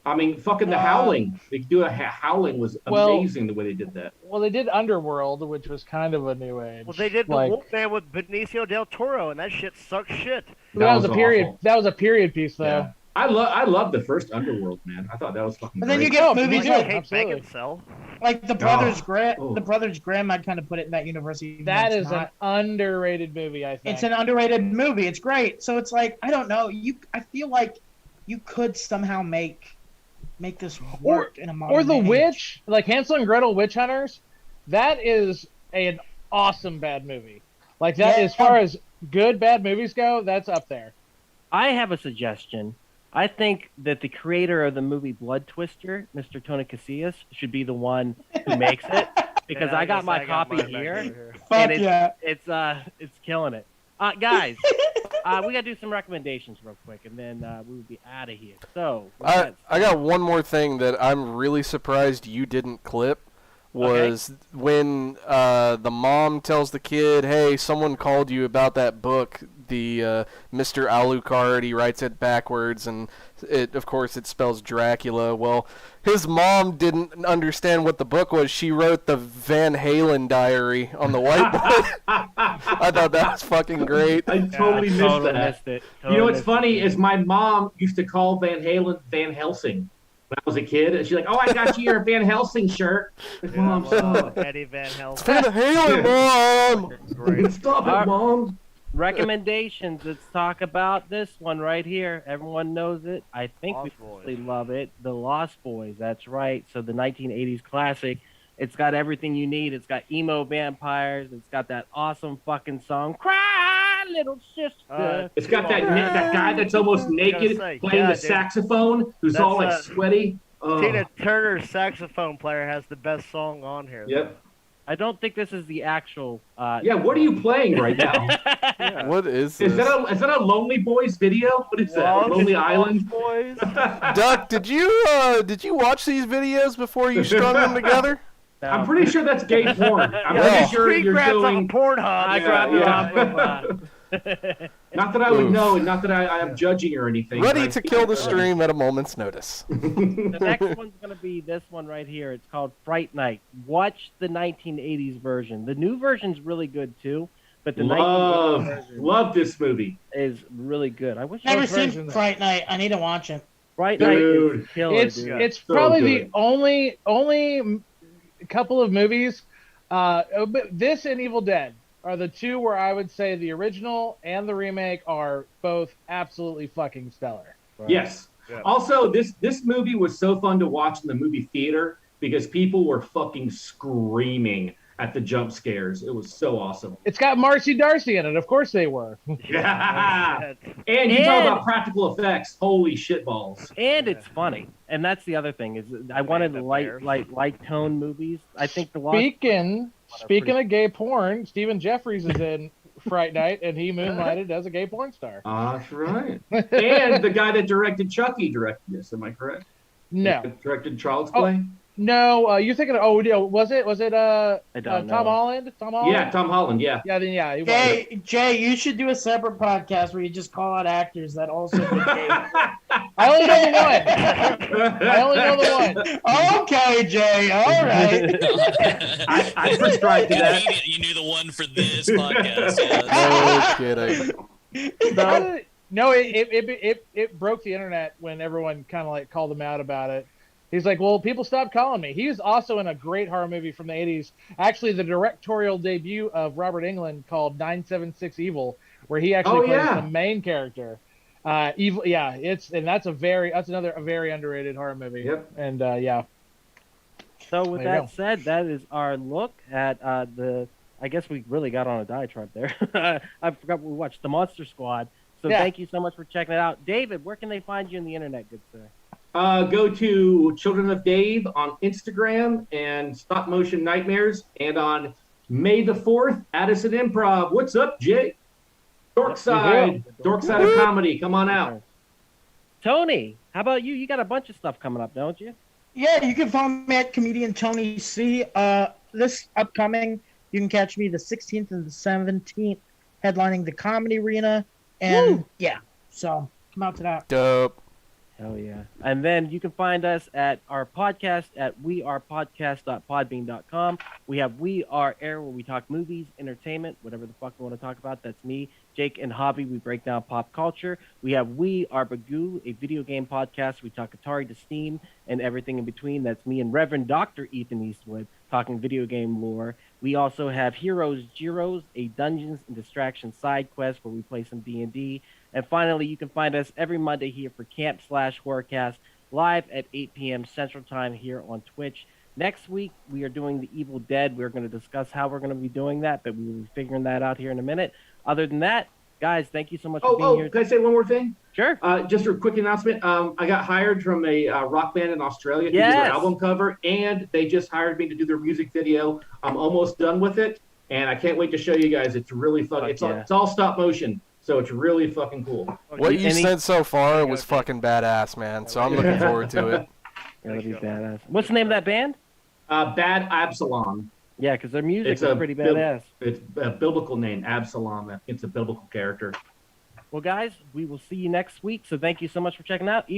I mean, fucking The Howling. They could do Howling was amazing the way they did that. Well, they did Underworld, which was kind of a new age. Well, they did the like, Wolfman with Benicio del Toro, and that shit sucks shit. That was a period. awful. That was a period piece, though. Yeah. I love the first Underworld, man. I thought that was fucking But then great. you get movies me like too. Absolutely. Beckinsale. Like the Brothers Oh. Grimm. Oh. The Brothers Grimm, I'd kind of put it in that universe. even though That it's is not. an underrated movie, I think. It's an underrated movie. It's great. So it's like I don't know. I feel like you could somehow make this work in a modern Or The age. Witch, like Hansel and Gretel Witch Hunters. That is an awesome bad movie. Like that, Yeah. as far as good bad movies go, that's up there. I have a suggestion. I think that the creator of the movie Blood Twister, Mr. Tony Casillas, should be the one who makes it because Yeah, I got guess my I got copy mine back here, over here. Fuck and yeah. it's killing it. Guys, We gotta do some recommendations real quick, and then we will be out of here. So I got one more thing that I'm really surprised you didn't clip. Was when the mom tells the kid, "Hey, someone called you about that book, the Mr. Alucard. He writes it backwards, and of course, it spells Dracula." Well, his mom didn't understand what the book was. She wrote the Van Halen diary on the whiteboard. I thought that was fucking great. I totally missed that. Missed it. You know what's funny is my mom used to call Van Halen Van Helsing. When I was a kid, and she's like, "Oh, I got you your Van Helsing shirt." Like, Mom, stop. Eddie Van Helsing. Van Halen, Mom! Great. Stop it, Mom. Recommendations. Let's talk about this one right here. Everyone knows it. I think Lost we Boys. really love it. The Lost Boys. That's right. So the 1980s classic. It's got everything you need. It's got emo vampires. It's got that awesome fucking song, "Cry, Little Sister." It's got that guy that's almost naked playing the saxophone, who's all like sweaty. Tina Turner's saxophone player has the best song on here. Yep. I don't think this is the actual. Yeah, what are you playing right now? Yeah. What is this? Is that a Lonely Boys video? What is that? Lonely Island? Boys. Duck, did you watch these videos before you strung them together? I'm pretty sure that's gay porn. I'm pretty sure you're doing Pornhub. I grabbed it off of, Not that I would know, and not that I am judging or anything. Ready but to kill the stream at a moment's notice. The next one's going to be this one right here. It's called Fright Night. Watch the 1980s version. The new version's really good too, but the 1980s version love this movie. is really good. I wish Never those seen versions- Fright Night. I need to watch it. Fright Night Dude. is killer, It's dude. it's So probably good. the only couple of movies. This and Evil Dead are the two where I would say the original and the remake are both absolutely fucking stellar. Yes. Yeah. Also, this movie was so fun to watch in the movie theater because people were fucking screaming at the jump scares. It was so awesome. It's got Marcy Darcy in it. Of course they were. Yeah. And you talk about practical effects. Holy shit balls. And it's funny. And that's the other thing is I wanted the light bears. tone movies. I think the Lost Speaking of gay porn, Stephen Jeffries is in Fright Night, and he moonlighted as a gay porn star. That's right. And the guy that directed Chucky directed this. Am I correct? No, Directed Child's Play. no, you're thinking of was it I don't know. Tom Holland? Tom Holland? Yeah, Tom Holland. Yeah. Yeah, then yeah, he was. Jay, you should do a separate podcast where you just call out actors that also did gay. I only know the one. I only know the one. Okay, Jay. All right. I subscribe to that. You knew the one for this podcast. Yeah. No kidding. No, it broke the internet when everyone kind of like called him out about it. He's like, well, people stopped calling me. He was also in a great horror movie from the 80s. Actually, the directorial debut of Robert Englund called 976 Evil, where he actually plays the main character. Evil, yeah, that's another very underrated horror movie. Yep. And yeah. So with There you that said, that is our look at I guess we really got on a diatribe there. I forgot we watched The Monster Squad. So Yeah. thank you so much for checking it out. David, where can they find you on the internet, good sir? Go to Children of Dave on Instagram and Stop Motion Nightmares. And on May the 4th, Addison Improv. What's up, Jay? Dorkside. Dorkside of comedy. Come on out. Tony, how about you? You got a bunch of stuff coming up, don't you? Yeah, you can follow me at comedian Tony C. This upcoming, you can catch me the 16th and the 17th, headlining the Comedy Arena. And yeah, so come out to that. Dope. Hell yeah. And then you can find us at our podcast at wearepodcast.podbean.com. We have We Are Air, where we talk movies, entertainment, whatever the fuck we want to talk about. That's me, Jake, and Hobby. We break down pop culture. We have We Are Bagu, a video game podcast. We talk Atari to Steam and everything in between. That's me and Reverend Dr. Ethan Eastwood talking video game lore. We also have Heroes Gyros, a Dungeons and Distractions side quest where we play some D&D. And finally, you can find us every Monday here for Camp/Horrorcast, live at 8 p.m. Central Time here on Twitch. Next week, we are doing The Evil Dead. We're going to discuss how we're going to be doing that, but we will be figuring that out here in a minute. Other than that, guys, thank you so much for being here. Can I say one more thing? Sure. Just a quick announcement. I got hired from a rock band in Australia to do their album cover, and they just hired me to do their music video. I'm almost done with it, and I can't wait to show you guys. It's really fun. It's all stop motion. So it's really fucking cool. What you said so far was fucking badass, man. So I'm looking forward to it. That'll be badass. What's the name of that band? Bad Absalom. Yeah, because their music It's is a pretty badass. It's a biblical name, Absalom. It's a biblical character. Well, guys, we will see you next week. So thank you so much for checking out.